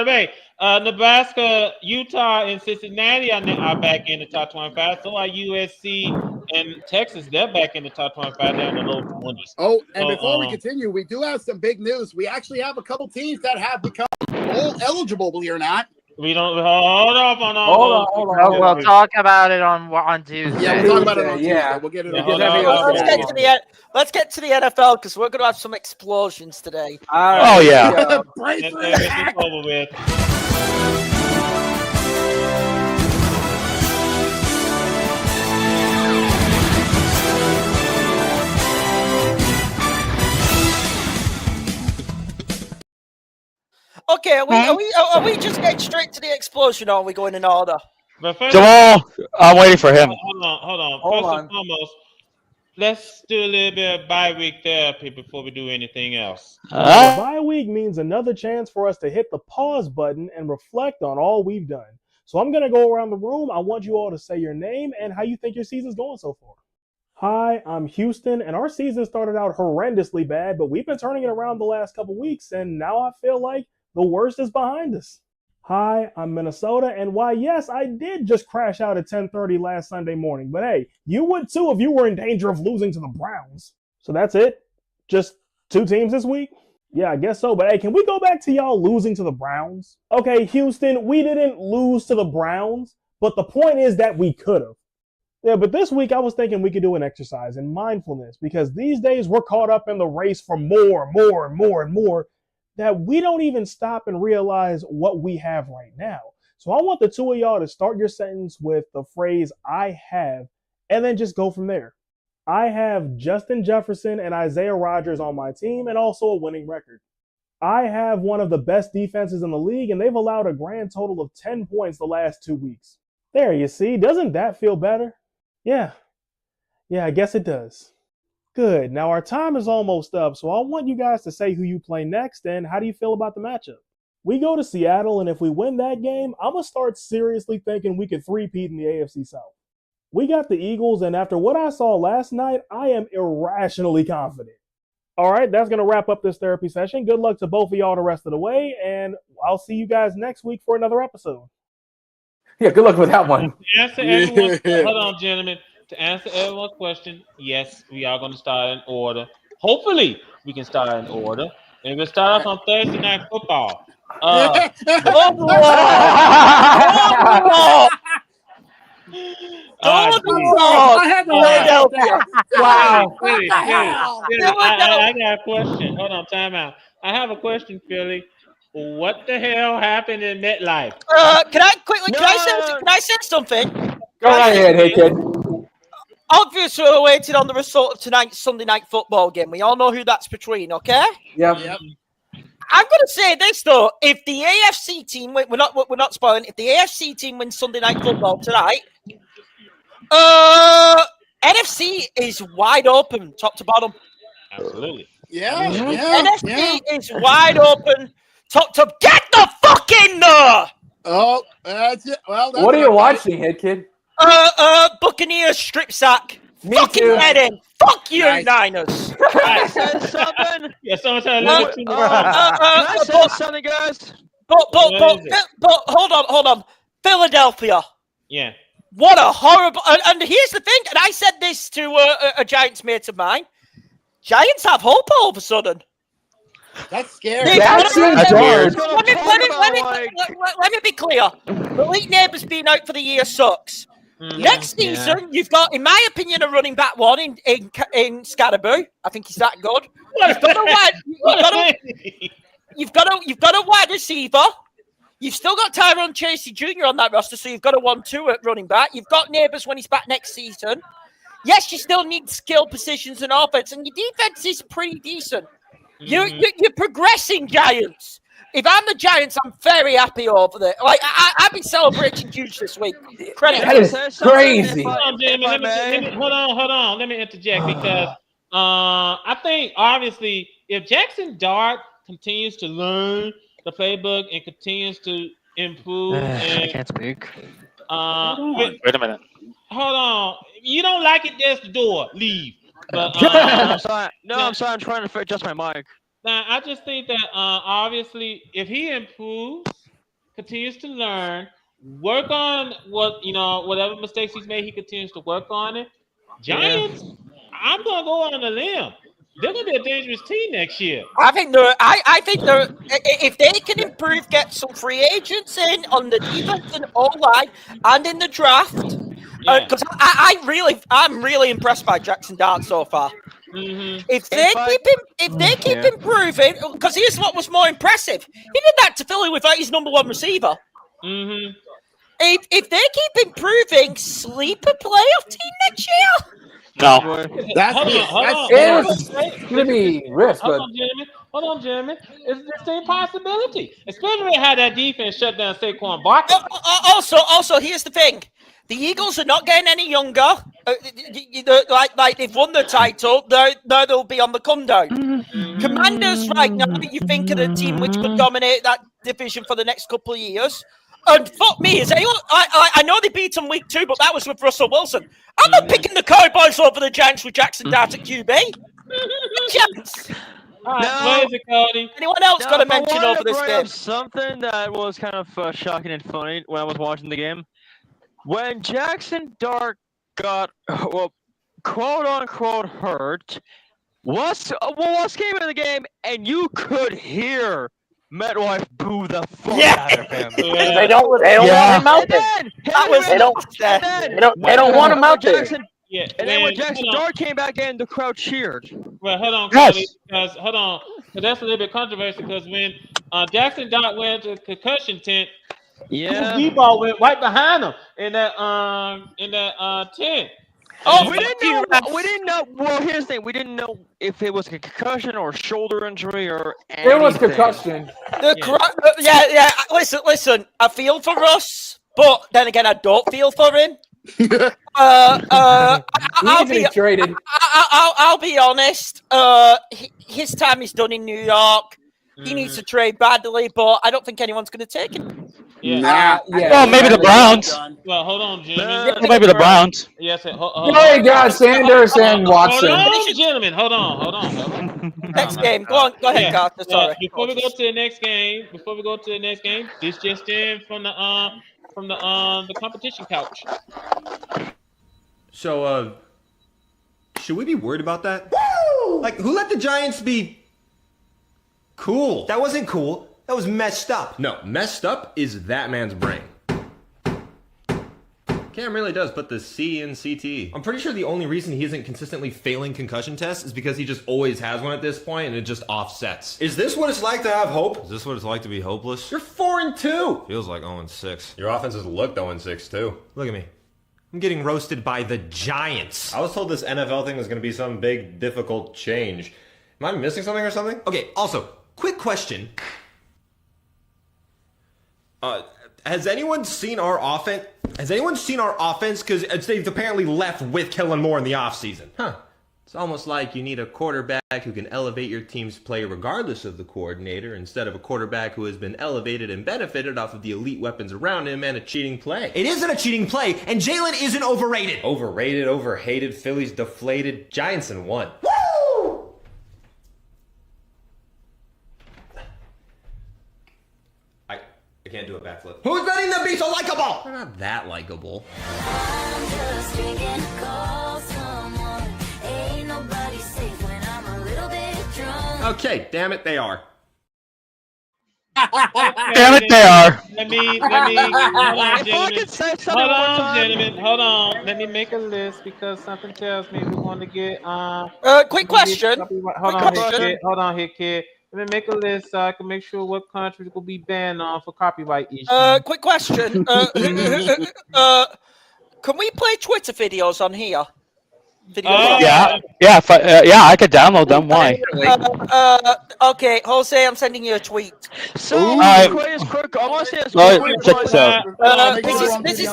way, Nebraska, Utah, and Cincinnati are back in the top 25. So are USC and Texas. They're back in the top 25. They're in the low 20s. Oh, and before we continue, we do have some big news. We actually have a couple teams that have become bowl eligible, believe it or not. We don't hold up on We'll talk about it on Tuesday. Yeah, we'll talk about it on Tuesday. Yeah. We'll get it Yeah, on hold Let's get to the NFL because we're going to have some explosions today. All right, Oh, yeah. here we go. Brace Let's for get that. this over with. Okay, are we just getting straight to the explosion, or are we going in order? But first, Jamal, I'm waiting for him. hold on. Hold First on. and foremost, let's do a little bit of bi-week therapy before we do anything else. The bye week means another chance for us to hit the pause button and reflect on all we've done. So I'm going to go around the room. I want you all to say your name and how you think your season's going so far. Hi, I'm Houston, and our season started out horrendously bad, but we've been turning it around the last couple weeks, and now I feel like the worst is behind us. Hi, I'm Minnesota, and why, yes, I did just crash out at 10:30 last Sunday morning, but hey, you would too if you were in danger of losing to the Browns. So that's it? Just 2 teams this week? Yeah, I guess so, but hey, can we go back to y'all losing to the Browns? Okay, Houston, we didn't lose to the Browns, but the point is that we could have. Yeah, but this week I was thinking we could do an exercise in mindfulness because these days we're caught up in the race for more that we don't even stop and realize what we have right now. So I want the two of y'all to start your sentence with the phrase I have and then just go from there. I have Justin Jefferson and Isaiah Rodgers on my team and also a winning record. I have one of the best defenses in the league and they've allowed a grand total of 10 points the last 2 weeks. There, you see, doesn't that feel better? Yeah, Yeah, I guess it does. Good. Now our time is almost up, so I want you guys to say who you play next and how do you feel about the matchup? We go to Seattle, and if we win that game, I'm going to start seriously thinking we could three-peat in the AFC South. We got the Eagles, and after what I saw last night, I am irrationally confident. All right, that's going to wrap up this therapy session. Good luck to both of y'all the rest of the way, and I'll see you guys next week for another episode. Yeah, good luck with that one. To answer everyone's, hold on, gentlemen. To answer everyone's question, yes, we are going to start in order. Hopefully, we can start in order. And we'll start off on Thursday Night Football. I had to Philadelphia. Wow. Philly. I got a question. Hold on, time out. I have a question, Philly. What the hell happened in MetLife? Can I say something? Go right ahead, hey kid. Obviously, we're waiting on the result of tonight's Sunday Night Football game. We all know who that's between, okay? Yep. I'm going to say this though: if the AFC team, we're not spoiling. If the AFC team wins Sunday Night Football tonight, NFC is wide open, top to bottom. Absolutely. NFC is wide open, top to. Get the fuck in there! Oh, that's it. Well, that's What are you watching, head kid? Buccaneers strip sack. Me Fucking too. head in. Fuck you, Nice. Niners. Can I say something? Yeah, someone tell me. Can I say something, guys? But What is it? hold on. Philadelphia. Yeah. What a horrible. And here's the thing. And I said this to a Giants mate of mine. Giants have hope all of a sudden. That's scary. Jackson Dart. Let me be clear. Malik Neighbors being out for the year sucks. Next season, you've got, in my opinion, a running back one in Scatterboo. I think he's that good. You've got a wide receiver. You've still got Tyrone Chasey Jr. on that roster, so you've got a 1-2 at running back. You've got Neighbors when he's back next season. Yes, you still need skill positions and offense, and your defense is pretty decent. You're progressing, Giants. If I'm the Giants, I'm very happy over there. Like I've been celebrating huge this week. Credit. That is crazy. Hold on, Jamie. Hold on. Let me interject because I think obviously if Jackson Dart continues to learn the playbook and continues to improve, I can't speak. Wait a minute. Hold on. You don't like it? There's the door. Leave. But, I'm sorry. I'm trying to adjust my mic. Now, I just think that obviously, if he improves, continues to learn, work on whatever mistakes he's made, he continues to work on it. Giants, I'm gonna go on a limb. They're gonna be a dangerous team next year. I think they're if they can improve, get some free agents in on the defense and O-line and in the draft. Because I'm really impressed by Jackson Dart so far. Mm-hmm. If they keep improving, because here's what was more impressive: he did that to Philly without his number one receiver. Mm-hmm. If they keep improving, sleeper playoff team next year. No. It's going to be risk, but Hold on, Jeremy. It's the same possibility, especially how that defense shut down Saquon Barkley. Also, here's the thing: the Eagles are not getting any younger. Like they've won the title, they'll be on the come down. Commanders right now, you think of the team which could dominate that division for the next couple of years. And fuck me, I know they beat them week 2, but that was with Russell Wilson. I'm not picking the Cowboys over the Giants with Jackson Dart at QB. Chance. Anyone else got to mention over this game? Something that was kind of shocking and funny when I was watching the game. When Jackson Dart got, quote unquote, hurt, was came in the game, and you could hear MetLife boo the fuck out of him. They don't want him out there. They don't want him out there. Yeah, and then when Jackson Dart came back in, the crowd cheered. Well, hold on, Cody, because that's a little bit controversial. Because when Jackson Dart went to the concussion tent, D-ball went right behind him in that tent. Oh, we didn't know. Well, here's the thing: we didn't know if it was a concussion or shoulder injury or anything. It was concussion. Listen. I feel for Russ, but then again, I don't feel for him. I I'll needs to be traded. I'll be honest. His time is done in New York. He needs to trade badly, but I don't think anyone's going to take him. Yeah. Well, maybe the Browns. Well, hold on, gentlemen. Well, maybe the Browns. Yes. Oh, you got Sanders and Watson. Hold on, gentlemen. Hold on. Next game. Go ahead, Carter. Sorry. Before we go to the next game, this just in from the competition couch. So, should we be worried about that? Woo! Like, who let the Giants be cool? That wasn't cool. That was messed up. No, messed up is that man's brain. Cam really does put the C in CT. I'm pretty sure the only reason he isn't consistently failing concussion tests is because he just always has one at this point and it just offsets. Is this what it's like to have hope? Is this what it's like to be hopeless? You're 4-2. Feels like 0-6. Your offense has looked 0-6 too. Look at me. I'm getting roasted by the Giants. I was told this NFL thing was going to be some big, difficult change. Am I missing something or something? Okay, also, quick question. Has anyone seen our offense? Because they've apparently left with Kellen Moore in the offseason. Huh. It's almost like you need a quarterback who can elevate your team's play regardless of the coordinator, instead of a quarterback who has been elevated and benefited off of the elite weapons around him and a cheating play. It isn't a cheating play, and Jalen isn't overrated. Overrated, overhated, Phillies deflated, Giants in 1. Woo! I can't do a backflip. Who's letting them be so likable? They're not that likable. I'm just drinking cold someone. Ain't nobody safe when I'm a little bit drunk. Okay, damn it, they are. Damn it, they are. Let me hold on. Let me make a list because something tells me we want to get quick question. Hold on here, kid. Let me make a list so I can make sure what countries will be banned on for copyright issues. Quick question. Can we play Twitter videos on here? Yeah, I could download them. Why? Okay, Jose, I'm sending you a tweet. So, quick. I want to say check this out.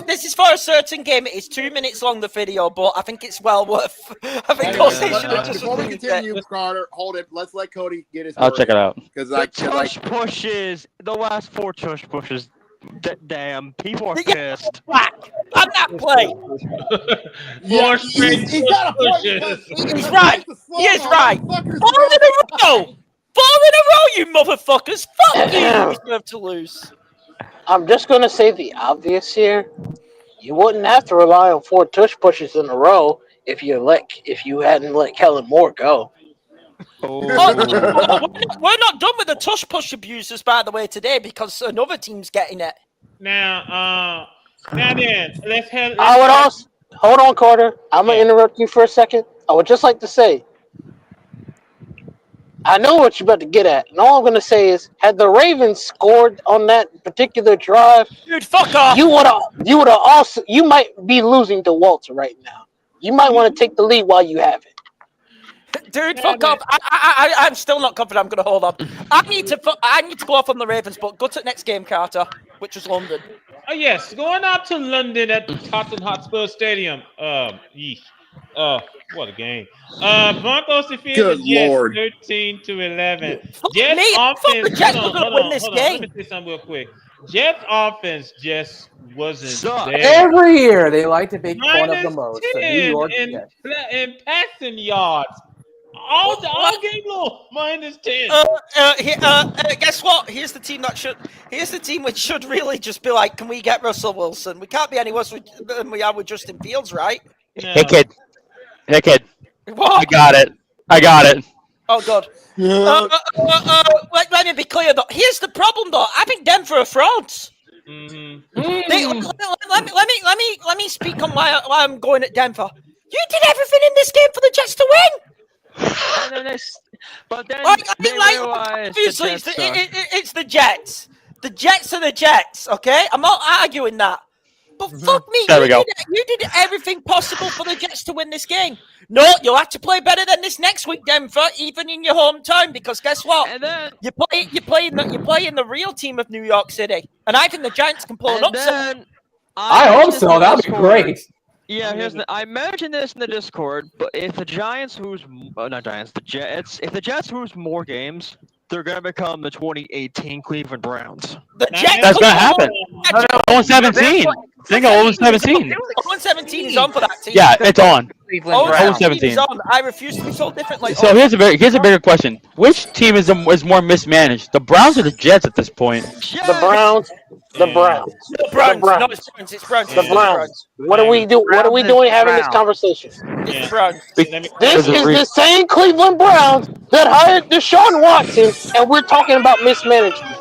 This is for a certain game. It's 2 minutes long, the video, but I think it's well worth. I think Jose should have just. Before we continue, Carter, hold it. Let's let Cody get his. I'll check it out. Because tush pushes, the last 4 tush pushes. Damn, people are pissed. I'm not playing. Yeah, he's got a point. He's right. He is right. 4 in a row. 4 in a row, you motherfuckers. Fuck you. You deserve to lose. I'm just going to say the obvious here. You wouldn't have to rely on 4 tush pushes in a row if you hadn't let Kellen Moore go. We're not done with the tush push abusers, by the way, today because another team's getting it. Now then, let's hold on, Carter. I'm gonna interrupt you for a second. I would just like to say, I know what you're about to get at, and all I'm gonna say is, had the Ravens scored on that particular drive, dude, fuck off. You might be losing to Walter right now. You might want to take the lead while you have it. Dude, fuck off! I'm still not confident I'm going to hold on. I need to go off on the Ravens, but go to the next game, Carter, which was London. Oh yes, going out to London at Tottenham Hotspur Stadium. What a game! Broncos defeated the Jets 13-11. Jets offense. Hold on. Let me say something real quick. Jets offense just wasn't there. Every year they like to make fun of the most. The New York Jets. And passing yards. All game long, -10. Guess what? Here's the team which should really just be like, can we get Russell Wilson? We can't be any worse than we are with Justin Fields, right? No. Hey kid. What? I got it. Oh god. Let me be clear though. Here's the problem though. I think Denver are frauds. Mm-hmm. Let me speak on why I'm going at Denver. You did everything in this game for the Jets to win. But then obviously it's the Jets. The Jets are the Jets, okay? I'm not arguing that. But fuck me, you did everything possible for the Jets to win this game. No, you'll have to play better than this next week, Denver, even in your hometown, because guess what? And then, you're playing the real team of New York City. And I think the Giants can pull an upset. I hope so. That would be great. Yeah, I mentioned this in the Discord, but if the Giants not Giants, the Jets, if the Jets lose more games, they're gonna become the 2018 Cleveland Browns. The Jets. That's gonna happen. 0-17. Think of 0-17. 0-17 is on for that team. Yeah, it's on. Cleveland Browns. 0-17 is 0-17. on. I refuse to be told differently. So here's a bigger question: which team is more mismanaged, the Browns or the Jets at this point? The Browns. The Browns. The Browns. No, it's Browns. It's Browns. The Browns. What are we doing having this conversation? It's the Browns. This is the same Cleveland Browns that hired Deshaun Watson, and we're talking about mismanagement.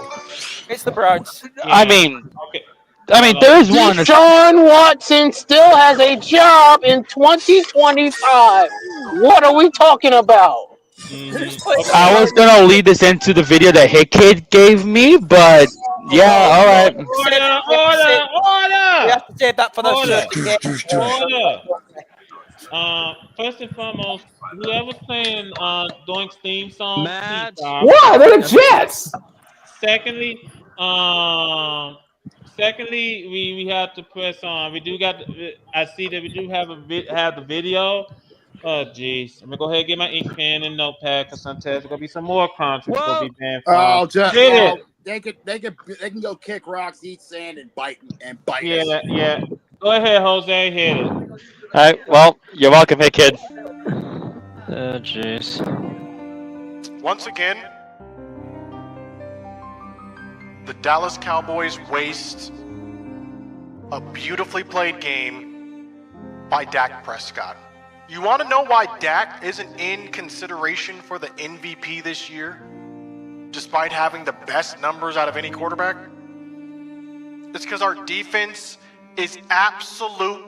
It's the Browns. I mean, there is one. Deshaun Watson still has a job in 2025. What are we talking about? I was gonna lead this into the video that Hit Kid gave me, but yeah, all right. We have to save that for the First and foremost, whoever's playing Doink's theme song, Matt. What? They're the Jets. Secondly, we have to press on. We do got. I see that we do have have the video. Oh jeez, I'm gonna go ahead and get my ink pen and notepad because sometimes there's gonna be some more content. They can go kick rocks, eat sand, and bite. Yeah. Go ahead, Jose. Hit it. All right. Well, you're welcome, Hit Kid. Oh jeez. Once again, the Dallas Cowboys waste a beautifully played game by Dak Prescott. You want to know why Dak isn't in consideration for the MVP this year, despite having the best numbers out of any quarterback? It's because our defense is absolute,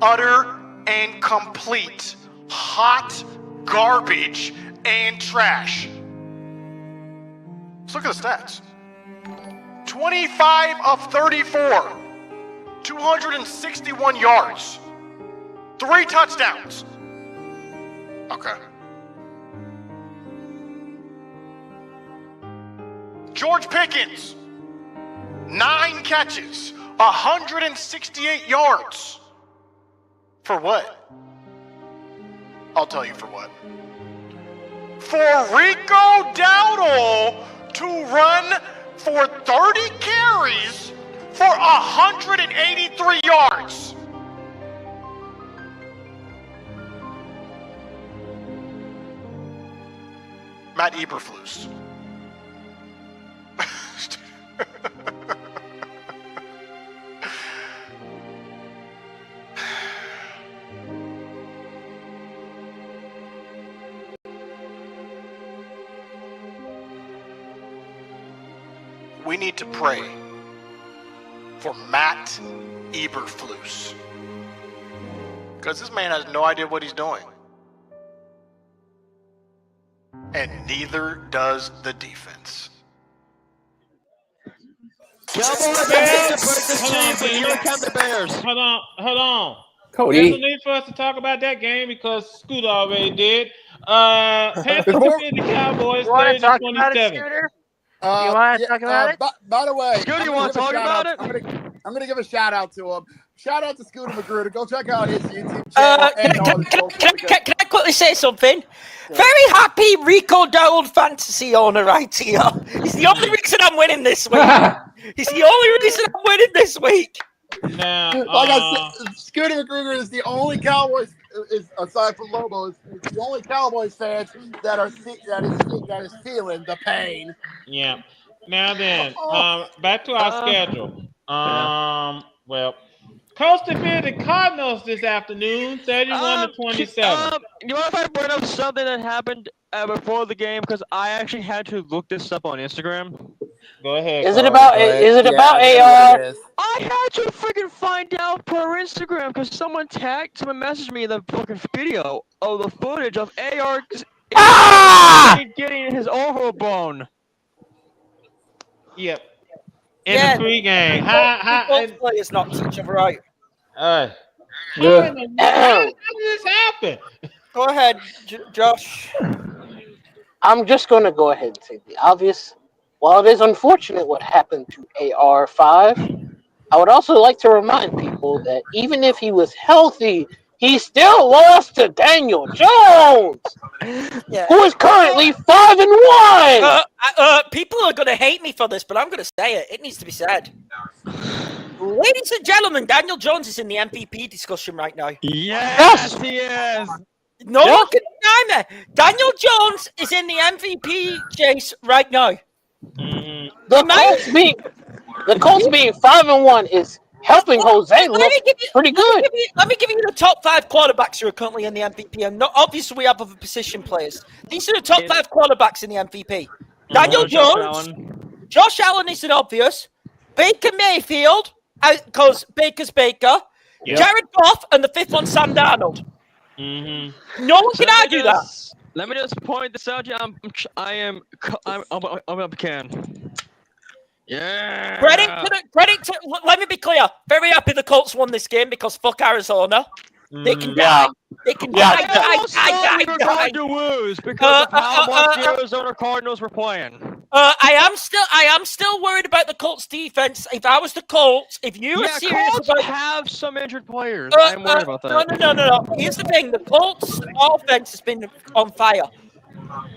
utter, and complete hot garbage and trash. Let's look at the stats. 25 of 34, 261 yards, 3 touchdowns. Okay. George Pickens, 9 catches, 168 yards. For what? I'll tell you for what. For Rico Dowdle to run for 30 carries for 183 yards. Matt Eberflus. We need to pray for Matt Eberflus, because this man has no idea what he's doing. And neither does the defense. Hold on. Cody. There's no need for us to talk about that game because Scooter already did. Panthers defeated the Cowboys 30-27. You want to talk about it? By the way, Scooter, you want to talk about it? I'm going to give a shout out to him. Shout out to Scooter Magruder. Go check out his YouTube channel. Can I quickly say something? Very happy Rico Dowd fantasy owner right here. He's the only reason I'm winning this week. He's the only reason I'm winning this week. Now, like I said, Scooter Magruder is the only Cowboys, aside from Lobo, is the only Cowboys fans that is feeling the pain. Yeah. Now then, back to our schedule. Well, Colts defeated Cardinals this afternoon, 31-27. You mind if I bring up something that happened before the game? Because I actually had to look this up on Instagram. Go ahead. Is it about AR? I had to freaking find out per Instagram because someone messaged me the fucking video of the footage of AR getting his overbone. Yep. In the pregame. Both players knocked each other out. How did this happen? Go ahead, Josh. I'm just going to go ahead and say the obvious. While it is unfortunate what happened to AR5, I would also like to remind people that even if he was healthy, he still lost to Daniel Jones, who is currently 5-1. People are going to hate me for this, but I'm going to say it. It needs to be said. Ladies and gentlemen, Daniel Jones is in the MVP discussion right now. Yes, he is. No one can deny me. Daniel Jones is in the MVP chase right now. The Colts being 5-1 is helping Jose look pretty good. Let me give you the top 5 quarterbacks who are currently in the MVP. And obviously, we have other position players. These are the top 5 quarterbacks in the MVP. Daniel Jones, Josh Allen isn't obvious. Baker Mayfield, because Baker's Baker. Yep. Jared Goff, and the 5th one, Sam Darnold. No one can argue that. Let me just point this out. I'm a can. Yeah. Credit to. Let me be clear. Very happy the Colts won this game because fuck Arizona. They can die. They can die. To lose because of how much the Arizona Cardinals were playing. I am still worried about the Colts defense. If I was the Colts, if you were serious Colts about have some injured players, I'm worried about that. No. Here's the thing: the Colts offense has been on fire.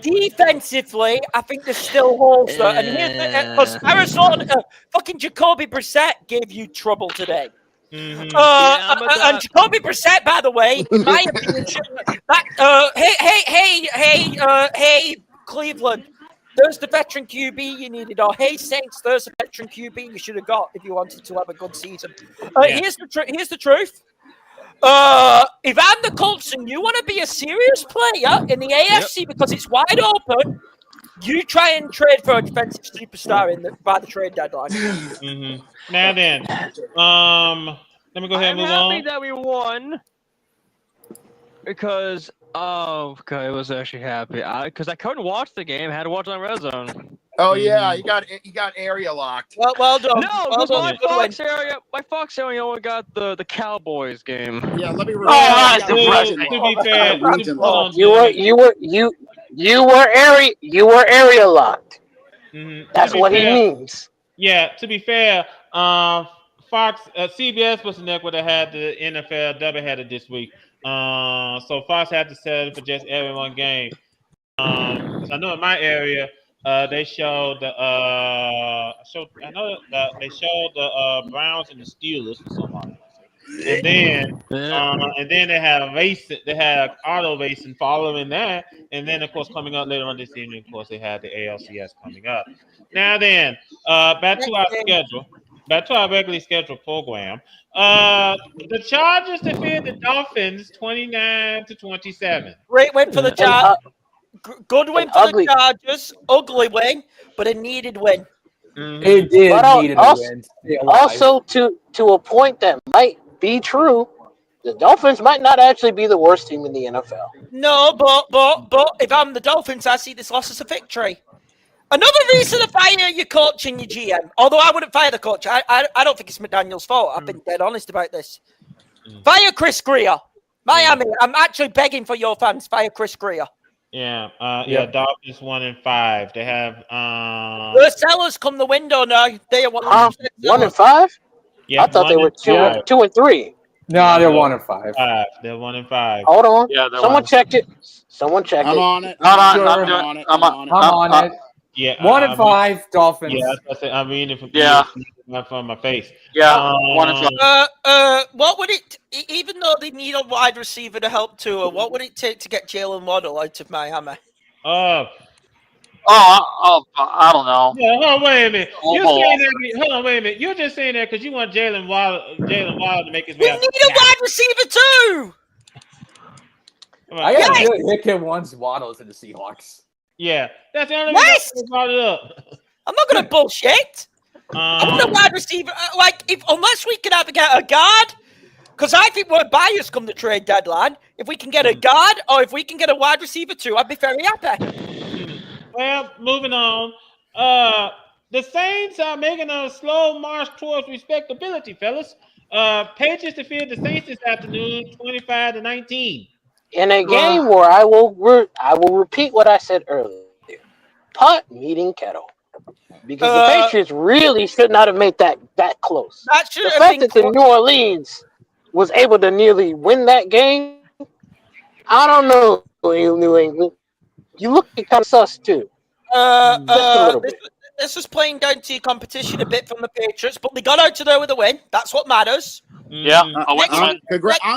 Defensively, I think there's still holes there. And here's because Arizona, fucking Jacoby Brissett gave you trouble today. And Jacoby Brissett, by the way, in my opinion, hey, Cleveland, there's the veteran QB you needed. Or hey, Saints, there's a veteran QB you should have got if you wanted to have a good season. Here's the truth. If I'm the Colts and you want to be a serious player in the AFC because it's wide open, you try and trade for a defensive superstar by the trade deadline. Now then, let me go ahead and move on. I'm happy that we won because I was actually happy because I couldn't watch the game. I had to watch it on Red Zone. Oh yeah, you got area locked. Well done. No, because my Fox area only got the Cowboys game. Yeah, let me. To be fair, you were area locked. That's what he means. Yeah, to be fair, Fox, CBS was the neck would have had the NFL doubleheader this week. So Fox had to settle for just every one game. I know in my area. They showed the Browns and the Steelers for some reason, and then they had racing. They had auto racing following that, and then of course coming up later on this evening, of course they had the ALCS coming up. Now then, back to our schedule, back to our regularly scheduled program. The Chargers defeated the Dolphins 29-27. Great win for the Chargers. Good win for the Chargers. Ugly win, but a needed win. It did need a win. Also, to a point that might be true, the Dolphins might not actually be the worst team in the NFL. No, but if I'm the Dolphins, I see this loss as a victory. Another reason to fire your coach and your GM. Although I wouldn't fire the coach. I don't think it's McDaniel's fault. I've been dead honest about this. Fire Chris Greer. Miami, I'm actually begging for your fans. Fire Chris Greer. Yeah, Dolphins 1-5. They have the sellers come the window now. They are 1-5. Yeah, I thought they were 2-3. No, they're 1-5. They're 1-5. Hold on. Yeah, someone checked it. Someone checked it. I'm on it. I'm on it. Yeah, 1-5 Dolphins. Yeah, I'm reading from my face. Yeah, 1-5. What would it? Even though they need a wide receiver to help Tua, what would it take to get Jalen Waddle out of Miami? I don't know. Yeah, hold on, wait a minute. You're just saying that because you want Jalen Waddle to make his way out. We need a wide receiver too. I got a feeling Hickman wants Waddle to the Seahawks. Yeah, that's the only reason I brought it up. I'm not going to bullshit. I want a wide receiver. Unless we can have a guard, because I think we're biased come the trade deadline. If we can get a guard or if we can get a wide receiver too, I'd be very happy. Well, moving on. The Saints are making a slow march towards respectability, fellas. Patriots defeated the Saints this afternoon, 25-19. In a game where I will repeat what I said earlier. Pot meeting kettle. Because the Patriots really should not have made that close. That should The have fact been that the New Orleans was able to nearly win that game, I don't know, New England. You look kind of sus too. Just a little bit. This was playing down to your competition a bit from the Patriots, but they got out to there with a win. That's what matters. Yeah, I'm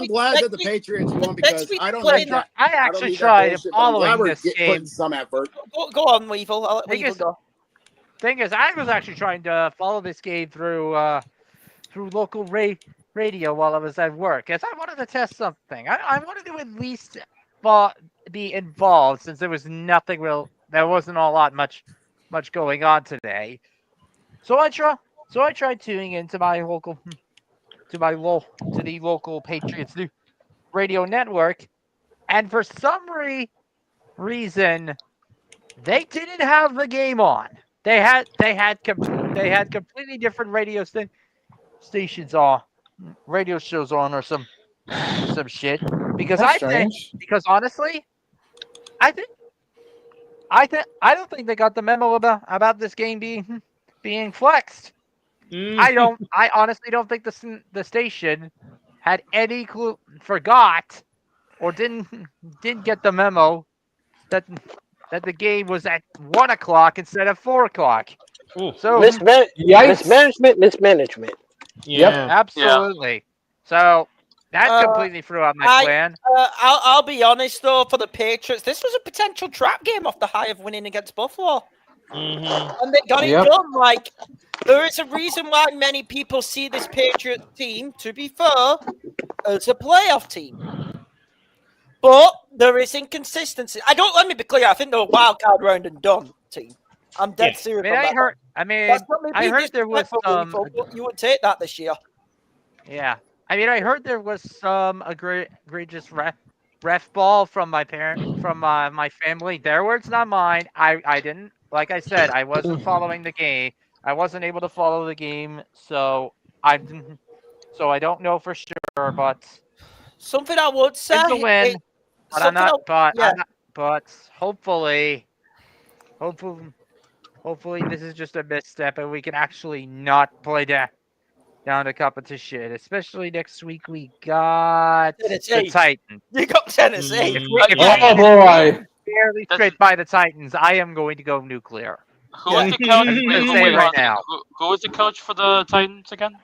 glad that the Patriots won because I don't need that. I actually tried following this game. Putting some effort. Go on, Weevil. I'll let Weevil go. Thing is, I was actually trying to follow this game through local radio while I was at work, as I wanted to test something. I wanted to at least be involved since there was nothing real. There wasn't a lot much going on today. So I tried tuning into the local Patriots radio network, and for some reason they didn't have the game on. They had completely different radio stations on, radio shows on, or some shit. Because because honestly, I don't think they got the memo about this game being flexed. I honestly don't think the station had any clue, forgot, or didn't get the memo that the game was at 1 o'clock instead of 4 o'clock. So mismanagement. Yeah, absolutely. Yeah. So that completely threw out my plan. I'll be honest though, for the Patriots, this was a potential trap game off the high of winning against Buffalo. And they got it done. Like, there is a reason why many people see this Patriot team, to be fair, as a playoff team. But there is inconsistency. Let me be clear. I think they're a wild card round and done team. I'm dead serious. I heard there was some. You would take that this year. Yeah, I heard there was some egregious ref ball from my my family. Their words, not mine. I didn't. Like I said, I wasn't following the game. I wasn't able to follow the game, so I don't know for sure. But something I would say, it's a win. But I'm not. But hopefully, this is just a misstep, and we can actually not play down to competition. Especially next week, we got Tennessee. The Titans. You got Tennessee. If boy! Barely straight by the Titans, I am going to go nuclear. Who was the coach? Right now. Who was the coach for the Titans again?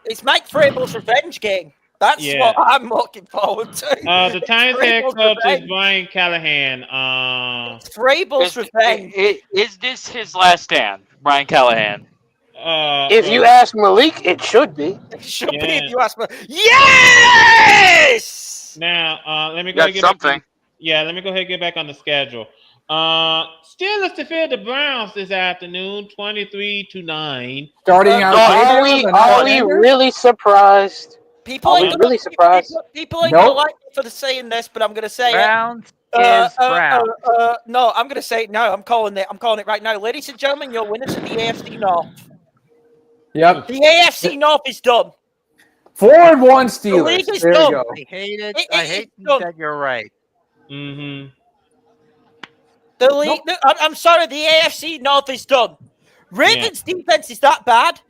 It's Mike Vrabel's revenge game. That's what I'm looking forward to. The Titans head coach is Brian Callahan. Vrabel's revenge. Is this his last stand, Brian Callahan? If you ask Malik, it should be. It should be if you ask Malik. Yes! Now, let me go get something. Let me go ahead and get back on the schedule. Steelers defeated the Browns this afternoon, 23-9. Starting out. Are we really surprised? People ain't really surprised. People ain't gonna like me for saying this, but I'm gonna say Browns it. Browns. No, I'm gonna say it now. I'm calling it right now, ladies and gentlemen. Your winners of the AFC North. Yep. The AFC North is done. 4-1 Steelers. The league is there done. you go. I hate it. I hate that you're right. Mm-hmm. The league. I'm sorry. The AFC North is done. Ravens' defense is that bad.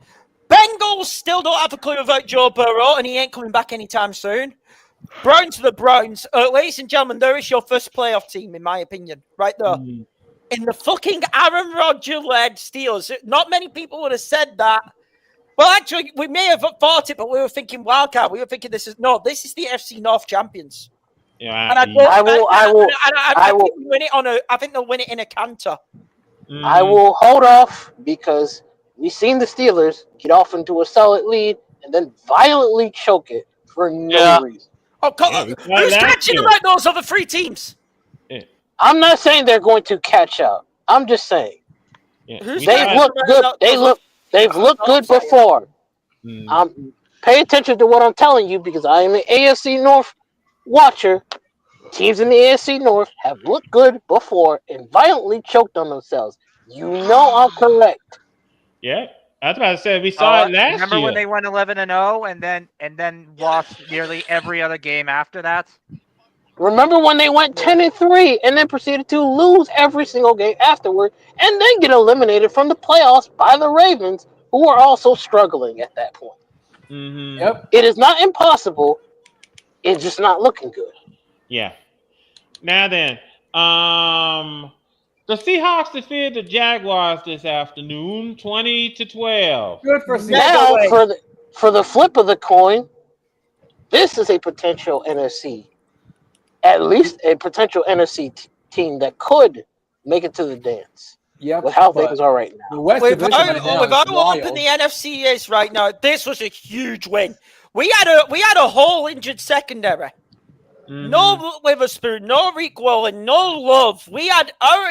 Bengals still don't have a clue about Joe Burrow, and he ain't coming back anytime soon. Browns are the Browns. Ladies and gentlemen, there is your first playoff team, in my opinion, right there. In the fucking Aaron Rodgers-led Steelers. Not many people would have said that. Well, actually, we may have thought it, but we were thinking wildcard. We were thinking this is the FC North champions. Yeah, and I think they'll win it in a canter. I will hold off because we've seen the Steelers get off into a solid lead and then violently choke it for no reason. Oh, come on. Who's catching about those other three teams? I'm not saying they're going to catch up. I'm just saying they've looked good. They've looked good before. Pay attention to what I'm telling you because I am an AFC North watcher. Teams in the AFC North have looked good before and violently choked on themselves. You know I'm correct. Yeah, I was about to say we saw it last year. Remember when they went 11-0 and then lost nearly every other game after that? Remember when they went 10-3 and then proceeded to lose every single game afterward and then get eliminated from the playoffs by the Ravens, who were also struggling at that point. Mm-hmm. Yep. It is not impossible. It's just not looking good. Yeah. Now then, the Seahawks defeated the Jaguars this afternoon, 20-12. Good for Now, Seattle. for the flip of the coin, this is a potential NFC, at least a potential NFC team that could make it to the dance. Yep. With how things are right now. The West With Division right now is how wild. open the NFC is right now, this was a huge win. We had a whole injured secondary. Mm-hmm. No Witherspoon, no Reek Wallen, no Love. We had our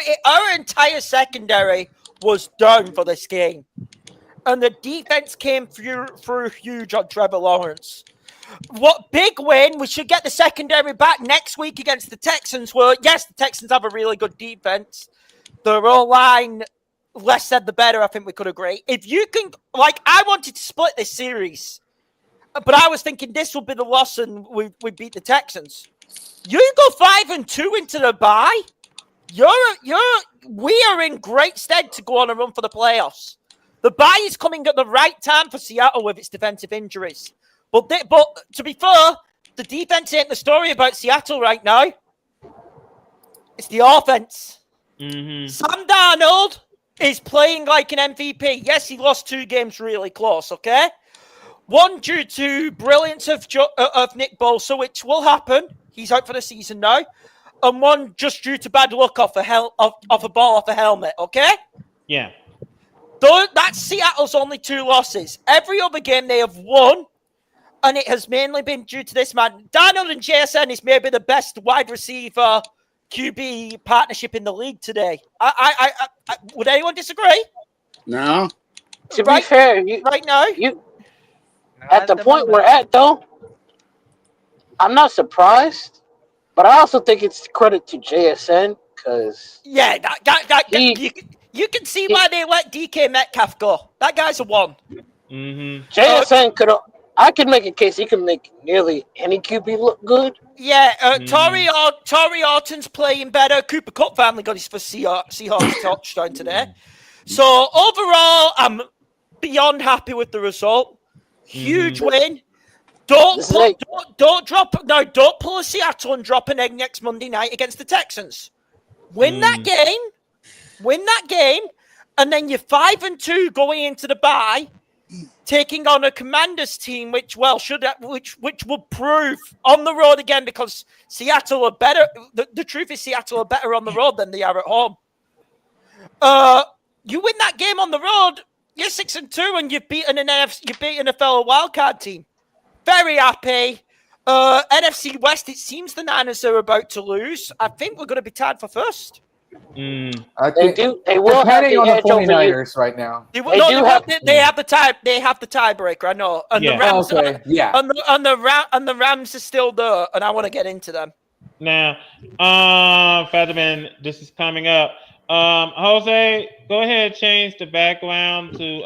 entire secondary was down for this game. And the defense came through huge on Trevor Lawrence. What big win. We should get the secondary back next week against the Texans. Well, yes, the Texans have a really good defense. The O-line, less said the better, I think we could agree. If you can, I wanted to split this series, but I was thinking this would be the loss and we beat the Texans. You go 5-2 into the bye, we are in great stead to go on a run for the playoffs. The bye is coming at the right time for Seattle with its defensive injuries. But to be fair, the defense ain't the story about Seattle right now. It's the offense. Mm-hmm. Sam Darnold is playing like an MVP. Yes, he lost 2 games really close, okay? One due to brilliance of Nick Bosa, which will happen. He's out for the season now. And one just due to bad luck off a ball off a helmet, okay? Yeah. That's Seattle's only 2 losses. Every other game they have won, and it has mainly been due to this man. Darnold and JSN is maybe the best wide receiver QB partnership in the league today. I would anyone disagree? No. To be fair, right now, at the point we're at, though, I'm not surprised, but I also think it's credit to JSN because you can see why they let DK Metcalf go. That guy's a 1. Mm-hmm. JSN could. I could make a case he can make nearly any QB look good. Yeah, Torrey Orton's playing better. Cooper Kupp finally got his first Seahawks touchdown today. So overall, I'm beyond happy with the result. Huge win. Don't pull a Seattle and drop an egg next Monday night against the Texans. Win that game, and then you're 5-2 going into the bye, taking on a Commanders team, which would prove on the road again because Seattle are better. The truth is, Seattle are better on the road than they are at home. You win that game on the road, you're 6-2, and you've beaten a fellow wildcard team. Very happy. NFC West, it seems the Niners are about to lose. I think we're going to be tied for first. I think they will depending have on the the edge over 49ers right now. They have the tiebreaker. I know, and the Rams. And the Rams are still there, and I want to get into them. Now, Featherman, this is coming up. Jose, go ahead and change the background to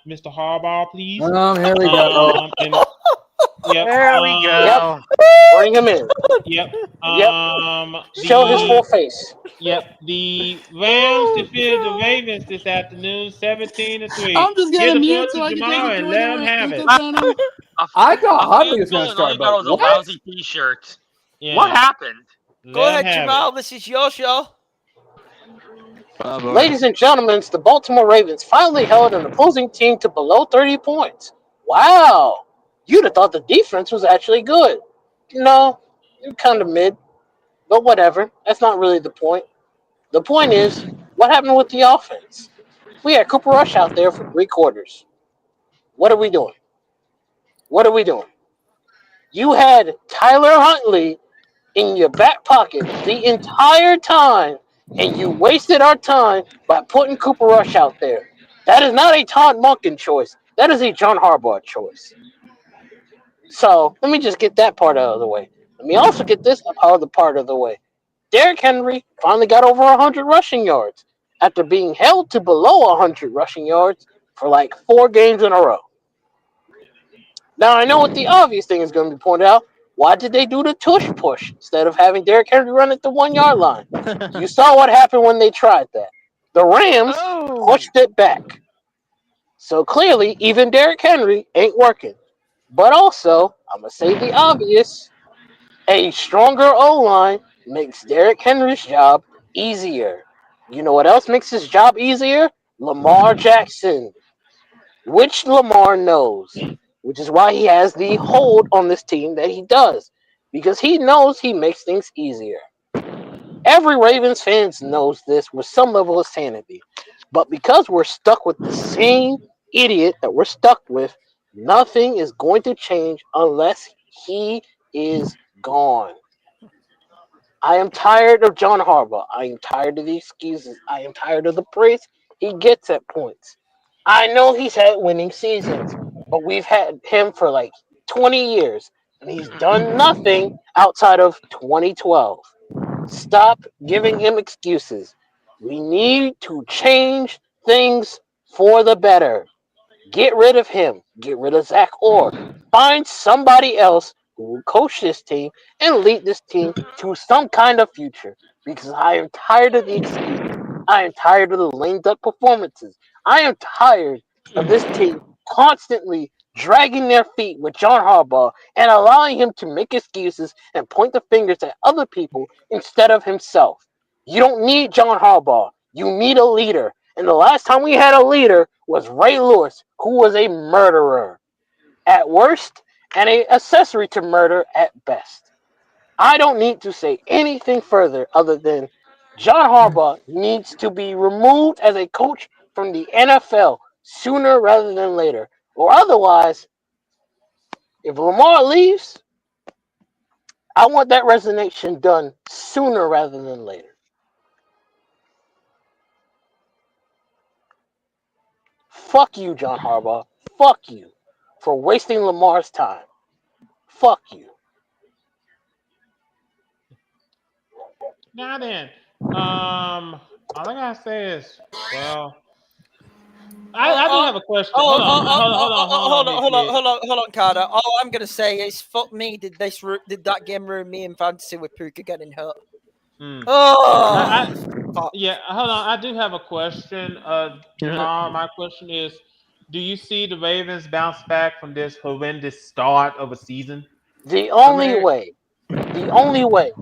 Mr. Harbaugh, please. Here we go. There we go. Bring him in. Yep. Show his full face. Yep. The Rams defeated the Ravens this afternoon, 17-3. I'm just gonna mute so so I can tomorrow take and let them have it. I thought Huntley was going to start, but Those are lousy T-shirts. Yeah. What happened? Go ahead, Jamal. This is your show. Ladies and gentlemen, the Baltimore Ravens finally held an opposing team to below 30 points. Wow. You'd have thought the defense was actually good. No, kind of mid. But whatever. That's not really the point. The point is, what happened with the offense? We had Cooper Rush out there for 3 quarters. What are we doing? You had Tyler Huntley in your back pocket the entire time, and you wasted our time by putting Cooper Rush out there. That is not a Todd Monken choice. That is a John Harbaugh choice. So let me just get that part out of the way. Let me also get this other part of the way. Derrick Henry finally got over 100 rushing yards after being held to below 100 rushing yards for like 4 games in a row. Now, I know what the obvious thing is going to be pointed out. Why did they do the tush push instead of having Derrick Henry run at the 1 yard line? You saw what happened when they tried that. The Rams pushed it back. So clearly, even Derrick Henry ain't working. But also, I'm going to say the obvious, a stronger O-line makes Derrick Henry's job easier. You know what else makes his job easier? Lamar Jackson, which Lamar knows, which is why he has the hold on this team that he does, because he knows he makes things easier. Every Ravens fan knows this with some level of sanity, but because we're stuck with the same idiot that we're stuck with, nothing is going to change unless he is gone. I am tired of John Harbaugh. I am tired of the excuses. I am tired of the praise he gets at points. I know he's had winning seasons, but we've had him for like 20 years, and he's done nothing outside of 2012. Stop giving him excuses. We need to change things for the better. Get rid of him. Get rid of Zach Orr. Find somebody else who will coach this team and lead this team to some kind of future. Because I am tired of the excuses. I am tired of the lame duck performances. I am tired of this team constantly dragging their feet with John Harbaugh and allowing him to make excuses and point the fingers at other people instead of himself. You don't need John Harbaugh. You need a leader. And the last time we had a leader was Ray Lewis, who was a murderer at worst and an accessory to murder at best. I don't need to say anything further other than John Harbaugh needs to be removed as a coach from the NFL sooner rather than later. Or otherwise, if Lamar leaves, I want that resignation done sooner rather than later. Fuck you, John Harbaugh. Fuck you for wasting Lamar's time. Fuck you. Now then, all I gotta say is, well, I do have a question. Hold on, Carter. All I'm gonna say is, fuck me. Did that game ruin me in fantasy with Puka getting hurt? Oh, yeah. Hold on. I do have a question. Jamal, my question is, do you see the Ravens bounce back from this horrendous start of a season? The only way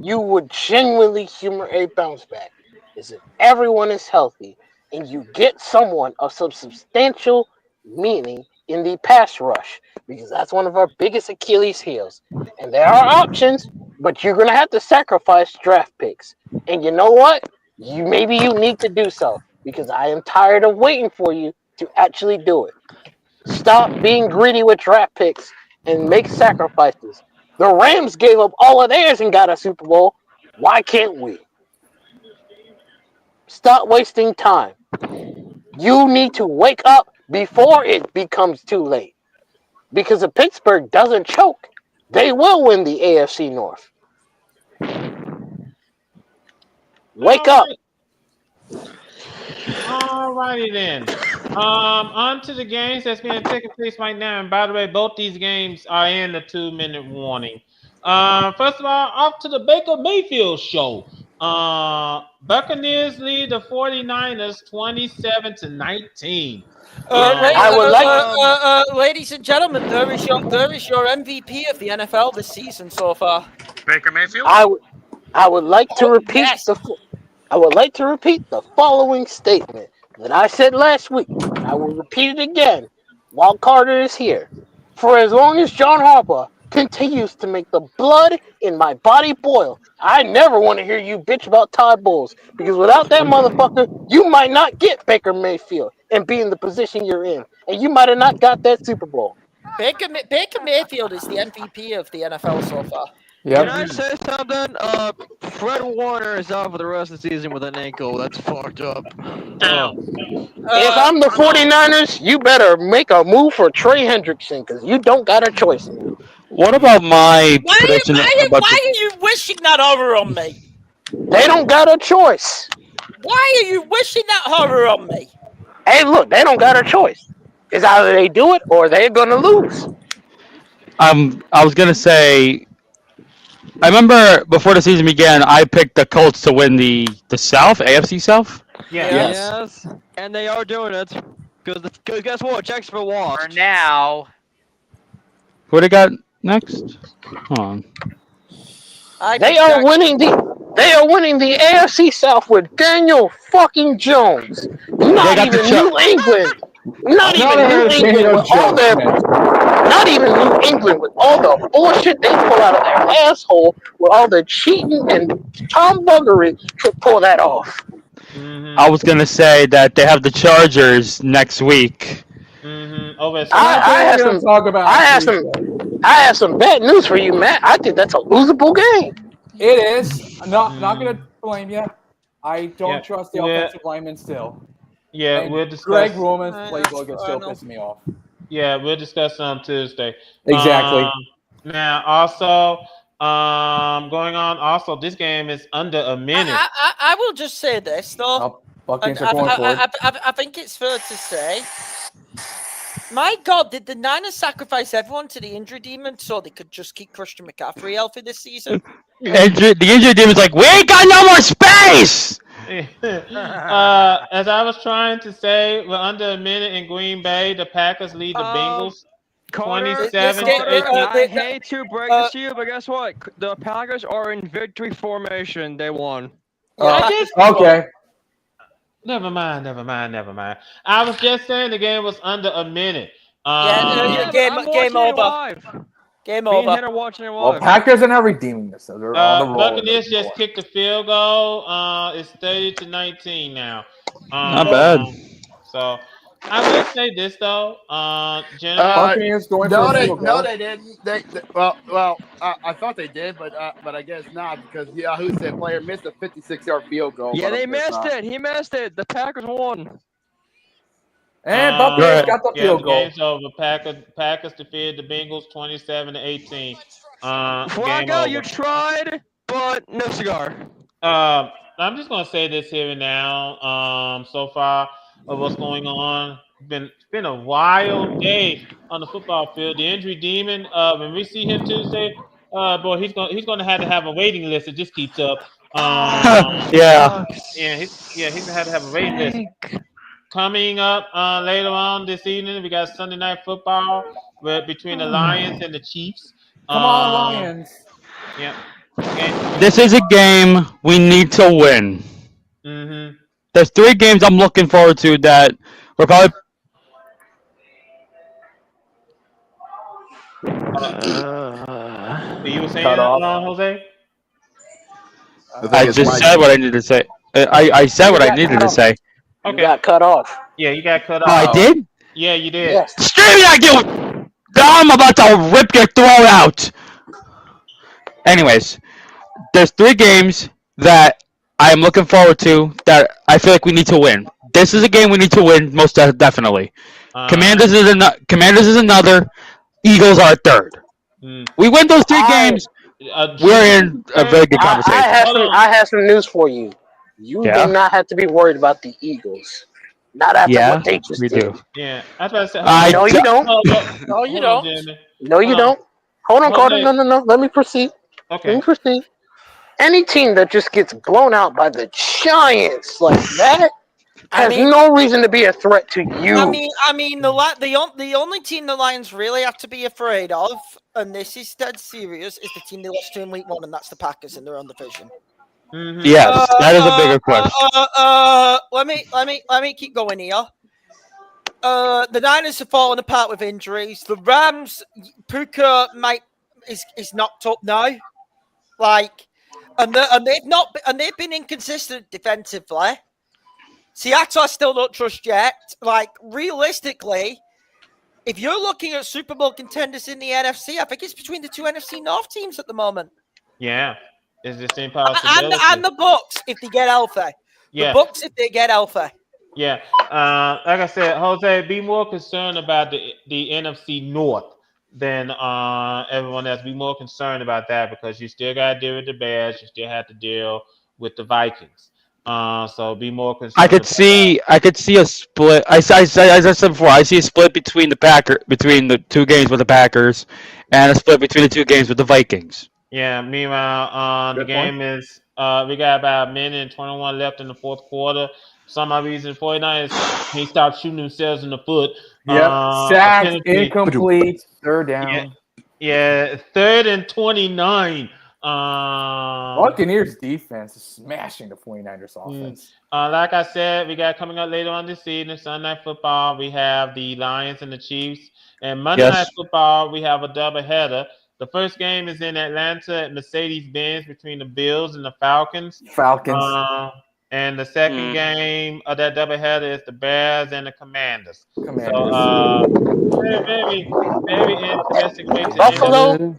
you would genuinely humor a bounce back is if everyone is healthy and you get someone of some substantial meaning in the pass rush, because that's one of our biggest Achilles heels. And there are options, but you're gonna have to sacrifice draft picks. And you know what? Maybe you need to do so, because I am tired of waiting for you to actually do it. Stop being greedy with draft picks and make sacrifices. The Rams gave up all of theirs and got a Super Bowl. Why can't we? Stop wasting time. You need to wake up before it becomes too late. Because if Pittsburgh doesn't choke, they will win the AFC North. Wake up. Alrighty then. On to the games that's being taking place right now. And by the way, both these games are in the 2-minute warning. First of all, off to the Baker Mayfield show. Buccaneers lead the 49ers 27-19. Ladies and gentlemen, there is your MVP of the NFL this season so far. Baker Mayfield. I would like to repeat the following statement that I said last week. I will repeat it again while Carter is here. For as long as John Harbaugh continues to make the blood in my body boil, I never want to hear you bitch about Todd Bowles, because without that motherfucker, you might not get Baker Mayfield and be in the position you're in, and you might have not got that Super Bowl. Baker Mayfield is the MVP of the NFL so far. Can I say something? Fred Warner is out for the rest of the season with an ankle. That's fucked up. If I'm the 49ers, you better make a move for Trey Hendrickson, because you don't got a choice now. What about my prediction? Why are you wishing that horror on me? They don't got a choice. Why are you wishing that horror on me? Hey, look, they don't got a choice. It's either they do it or they're going to lose. I was gonna say, I remember before the season began, I picked the Colts to win the South, AFC South. Yeah. Yes. And they are doing it. Because guess what? Jacksonville lost. For now. Who they got next? Hold on. They are winning the AFC South with Daniel fucking Jones. Not even New England. Not even New England with all their bullshit they pull out of their asshole with all the cheating and tombuggery to pull that off. I was gonna say that they have the Chargers next week. I have some bad news for you, Matt. I think that's a losable game. It is. I'm not gonna blame you. I don't trust the offensive lineman still. Yeah, And we'll discuss. Greg Roman's playbook is still pissing me off. Yeah, we'll discuss on Tuesday. Exactly. Now, also, going on. Also, this game is under a minute. I will just say this though. I think it's fair to say. My God, did the Niners sacrifice everyone to the injury demon so they could just keep Christian McCaffrey healthy this season? The injury demon's like, we ain't got no more space. As I was trying to say, we're under a minute in Green Bay. The Packers lead the Bengals. 27 I hate to break this to you, but guess what? The Packers are in victory formation. They won. Okay. Never mind. I was just saying the game was under a minute. Game over. Game over. Well, Packers are not redeeming this. So they're on the roll. Buccaneers just kicked the field goal. It's 30-19 now. Not bad. So I will say this though. Buccaneers going for a field goal. No, they didn't. Well, I thought they did, but I guess not because Yahoo said player missed a 56-yard field goal. Yeah, they missed it. He missed it. The Packers won. And Buccaneers got the field goal. Game's over. Packers defeated the Bengals 27-18. Flacco, you tried, but no cigar. I'm just gonna say this here and now. So far of what's going on, it's been a wild day on the football field. The injury demon. When we see him Tuesday, boy, he's gonna have to have a waiting list. It just keeps up. Yeah. He's gonna have to have a waiting list. Coming up later on this evening, we got Sunday Night Football between the Lions and the Chiefs. Come on, Lions. Yeah. This is a game we need to win. Mm-hmm. There's 3 games I'm looking forward to that we're probably. You were saying Jose? I just said what I needed to say. I said what I needed to say. Okay. You got cut off. Yeah, you got cut off. Oh, I did? Yeah, you did. Yes. Screaming at you! I'm about to rip your throat out! Anyways, there's 3 games that I'm looking forward to that I feel like we need to win. This is a game we need to win, most definitely. Commanders is another. Eagles are a third. We win those 3 games, we're in a very good conversation. I have some news for you. You do not have to be worried about the Eagles. Not after what they just did. Do. Yeah, that's what I said. No, you don't. No, you don't. No, you don't. Hold on, Carter. No. Let me proceed. Okay. Let me proceed. Any team that just gets blown out by the Giants like that has no reason to be a threat to you. I mean, the only team the Lions really have to be afraid of, and this is dead serious, is the team they lost to in Week 1, and that's the Packers in their own division. Mm-hmm. Yes, that is a bigger question. Let me keep going here. The Niners have fallen apart with injuries. The Rams, Puka is knocked up now, and they've been inconsistent defensively. Seattle, I still don't trust yet. Realistically, if you're looking at Super Bowl contenders in the NFC, I think it's between the 2 NFC North teams at the moment. Yeah. Is the same possibility. And the Bucks, if they get healthy. Yeah. The Bucks, if they get healthy. Yeah. Like I said, Jose, be more concerned about the NFC North than everyone else. Be more concerned about that because you still got to deal with the Bears. You still have to deal with the Vikings. So be more concerned. I could see a split. As I said before, I see a split between the 2 games with the Packers, and a split between the 2 games with the Vikings. Yeah. Meanwhile, the game is we got about a minute and 21 left in the fourth quarter. For some odd reason, 49ers can't stop shooting themselves in the foot. Yep. Sacked, incomplete, third down. Yeah. 3rd and 29. Buccaneers defense is smashing the 49ers offense. Like I said, we got coming up later on this evening, Sunday Night Football. We have the Lions and the Chiefs. And Monday Night Football, we have a doubleheader. The first game is in Atlanta at Mercedes-Benz between the Bills and the Falcons. And the second game of that doubleheader is the Bears and the Commanders. So, very, very interesting way to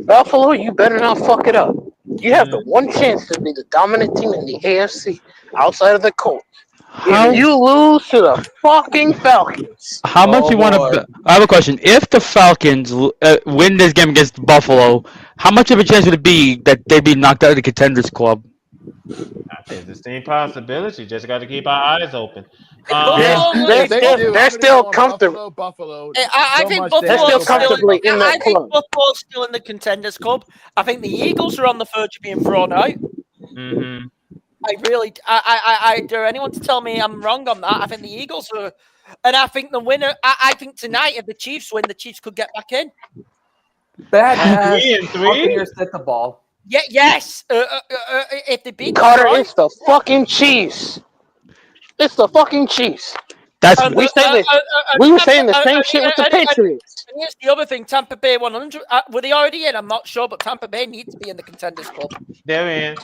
Buffalo, you better not fuck it up. You have the one chance to be the dominant team in the AFC outside of the Colts. If you lose to the fucking Falcons. How much you want to? I have a question. If the Falcons win this game against Buffalo, how much of a chance would it be that they'd be knocked out of the Contenders Club? It's the same possibility. Just got to keep our eyes open. They're still comfortable. Buffalo. I think Buffalo's still in the Contenders Club. I think the Eagles are on the verge of being thrown out. I really, I dare anyone to tell me I'm wrong on that. I think the Eagles are, and I think the winner. I think tonight, if the Chiefs win, the Chiefs could get back in. Bad 3-3. Buccaneers hit the ball. Yeah, yes. If they beat Carter, it's the fucking Chiefs. It's the fucking Chiefs. We were saying the same shit with the Patriots. And here's the other thing: Tampa Bay 100. Were they already in? I'm not sure, but Tampa Bay needs to be in the Contenders Club. They're in.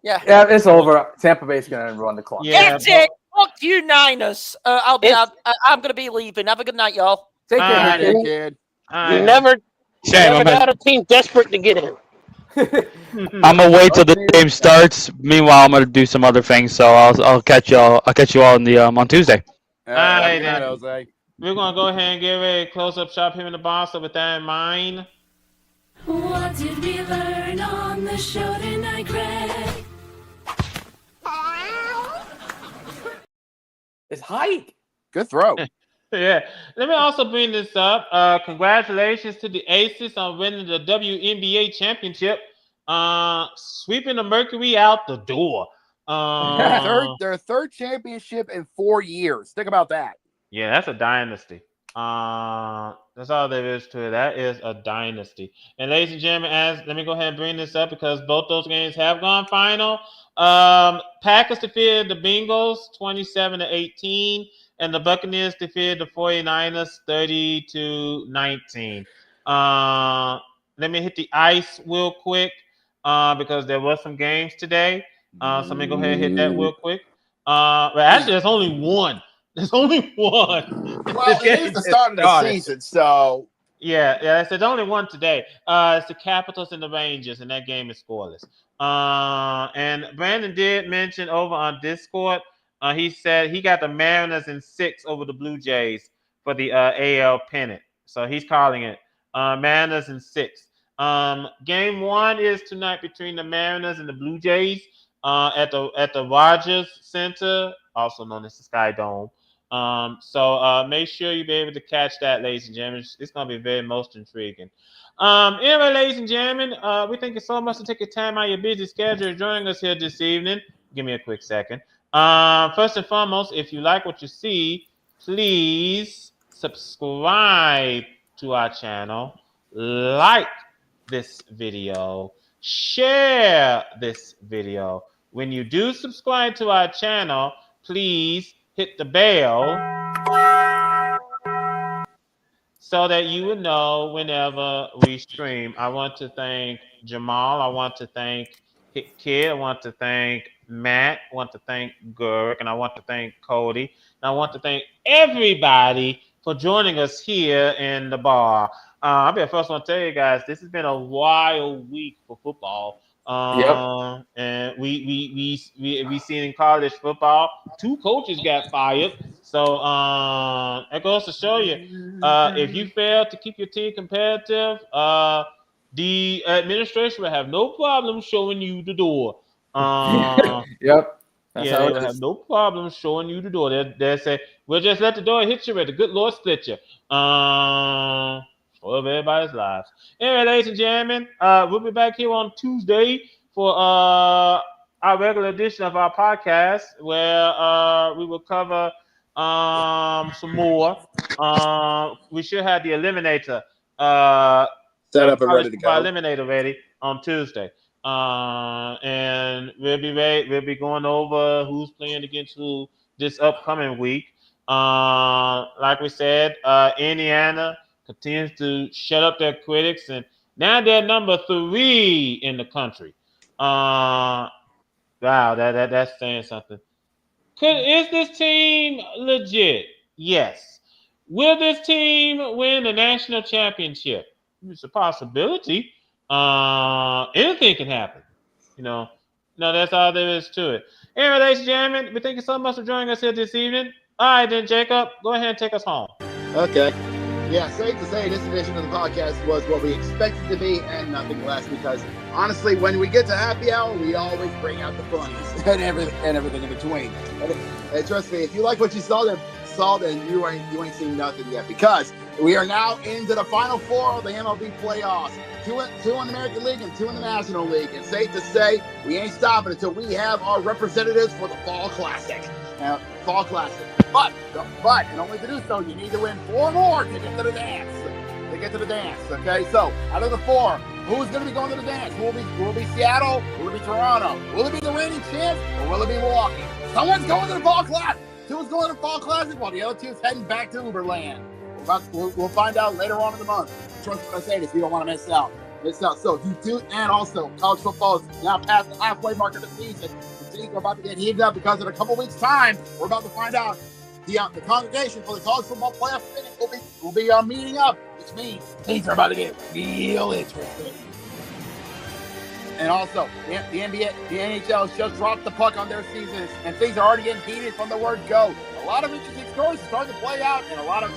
Yeah, it's over. Tampa Bay's gonna run the clock. That's it. Fuck you, Niners. I'm gonna be leaving. Have a good night, y'all. Take care, kid. You never got a team desperate to get in. I'm gonna wait till the game starts. Meanwhile, I'm gonna do some other things. So I'll catch y'all. I'll catch you all on Tuesday. All right, then. We're gonna go ahead and give a close-up shot here in the box. So with that in mind, what did we learn on the show tonight, Greg? It's height. Good throw. Yeah. Let me also bring this up. Congratulations to the Aces on winning the WNBA championship. Sweeping the Mercury out the door. Their third championship in 4 years. Think about that. Yeah, that's a dynasty. That's all there is to it. That is a dynasty. And ladies and gentlemen, let me go ahead and bring this up because both those games have gone final. Packers defeated the Bengals 27-18, and the Buccaneers defeated the 49ers 30-19. Let me hit the ice real quick because there were some games today. So let me go ahead and hit that real quick. But actually, there's only one. There's only one. Well, it is the start of the season, so. Yeah, there's only one today. It's the Capitals and the Rangers, and that game is scoreless. And Brandon did mention over on Discord, he said he got the Mariners in 6 over the Blue Jays for the AL pennant. So he's calling it Mariners in 6. Game 1 is tonight between the Mariners and the Blue Jays at the Rogers Center, also known as the Sky Dome. So make sure you be able to catch that, ladies and gentlemen. It's going to be very most intriguing. Anyway, ladies and gentlemen, we thank you so much for taking time out of your busy schedule joining us here this evening. Give me a quick second. First and foremost, if you like what you see, please subscribe to our channel, like this video, share this video. When you do subscribe to our channel, please hit the bell so that you would know whenever we stream. I want to thank Jamal. I want to thank Hit Kid. I want to thank Matt. I want to thank Gurk. And I want to thank Cody. And I want to thank everybody for joining us here in the bar. I'll be the first one to tell you guys, this has been a wild week for football. And we seen in college football, 2 coaches got fired. So it goes to show you, if you fail to keep your team competitive, the administration will have no problem showing you the door. Yep. They will have no problem showing you the door. They'll say, we'll just let the door hit you where the good Lord split you. spoil everybody's lives. Anyway, ladies and gentlemen, we'll be back here on Tuesday for our regular edition of our podcast, where we will cover some more. We should have the Eliminator set up and ready to go. Eliminator ready on Tuesday. And we'll be going over who's playing against who this upcoming week. Like we said, Indiana continues to shut up their critics, and now they're number 3 in the country. Wow, that's saying something. Is this team legit? Yes. Will this team win the national championship? It's a possibility. Anything can happen. No, that's all there is to it. Anyway, ladies and gentlemen, we thank you so much for joining us here this evening. All right, then, Jacob, go ahead and take us home. Okay. Yeah, safe to say this edition of the podcast was what we expected to be and nothing less, because honestly, when we get to happy hour, we always bring out the funnies and everything in between. And trust me, if you like what you saw, then you ain't seen nothing yet, because we are now into the Final Four of the MLB playoffs. Two in the American League and 2 in the National League. And safe to say, we ain't stopping until we have our representatives for the Fall Classic. Fall Classic. But, and only to do so, you need to win 4 more to get to the dance. Okay, so out of the 4, who's going to be going to the dance? Will it be Seattle? Will it be Toronto? Will it be the reigning champs? Or will it be Milwaukee? Someone's going to the Fall Classic. 2's going to the Fall Classic, while the other 2's heading back to Uberland. We'll find out later on in the month. Trust what I say this, you don't want to miss out. So you do, and also college football is now past the halfway mark of the season. We're about to get heated up because in a couple weeks' time, we're about to find out the congregation for the college football playoff will be meeting up, which means things are about to get real interesting. And also, the NBA, the NHL just dropped the puck on their seasons, and things are already getting heated from the word go. A lot of interesting stories are starting to play out, and a lot of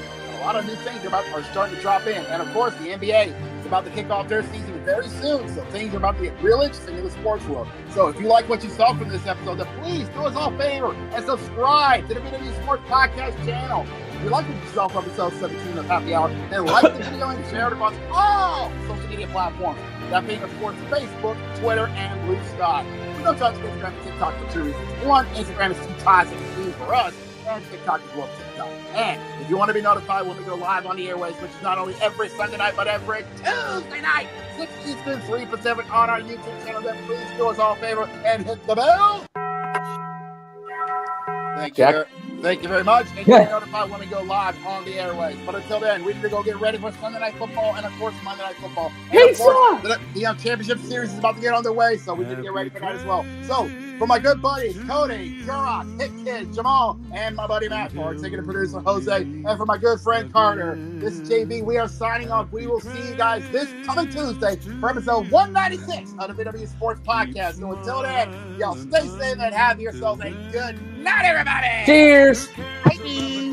new things are starting to drop in. And of course, the NBA is about to kick off their season very soon, so things are about to get real interesting in the sports world. So if you like what you saw from this episode, then please do us all a favor and subscribe to the VWU Sports Podcast channel. If you like what you saw from episode 17 of Happy Hour, then like the video and share it across all social media platforms. That being, of course, Facebook, Twitter, and Blue Sky. We don't touch Instagram and TikTok for 2 reasons. 1, Instagram is too toxic and clean for us, and TikTok is love TikTok. And if you want to be notified when we go live on the airways, which is not only every Sunday night, but every Tuesday night, 6 Eastern, 3 Pacific, on our YouTube channel, then please do us all a favor and hit the bell. Thank you very much. And you'll be notified when we go live on the airways. But until then, we need to go get ready for Sunday Night Football and, of course, Monday Night Football. And, of course, the Championship Series is about to get underway, so we need to get ready for that as well. So, for my good buddies, Cody, Turok, Hit Kid, Jamal, and my buddy Matt, for our executive producer, Jose, and for my good friend, Carter, this is JB. We are signing off. We will see you guys this coming Tuesday for episode 196 of the VW Sports Podcast. So until then, y'all stay safe and have yourselves a good night, everybody. Cheers. Bye.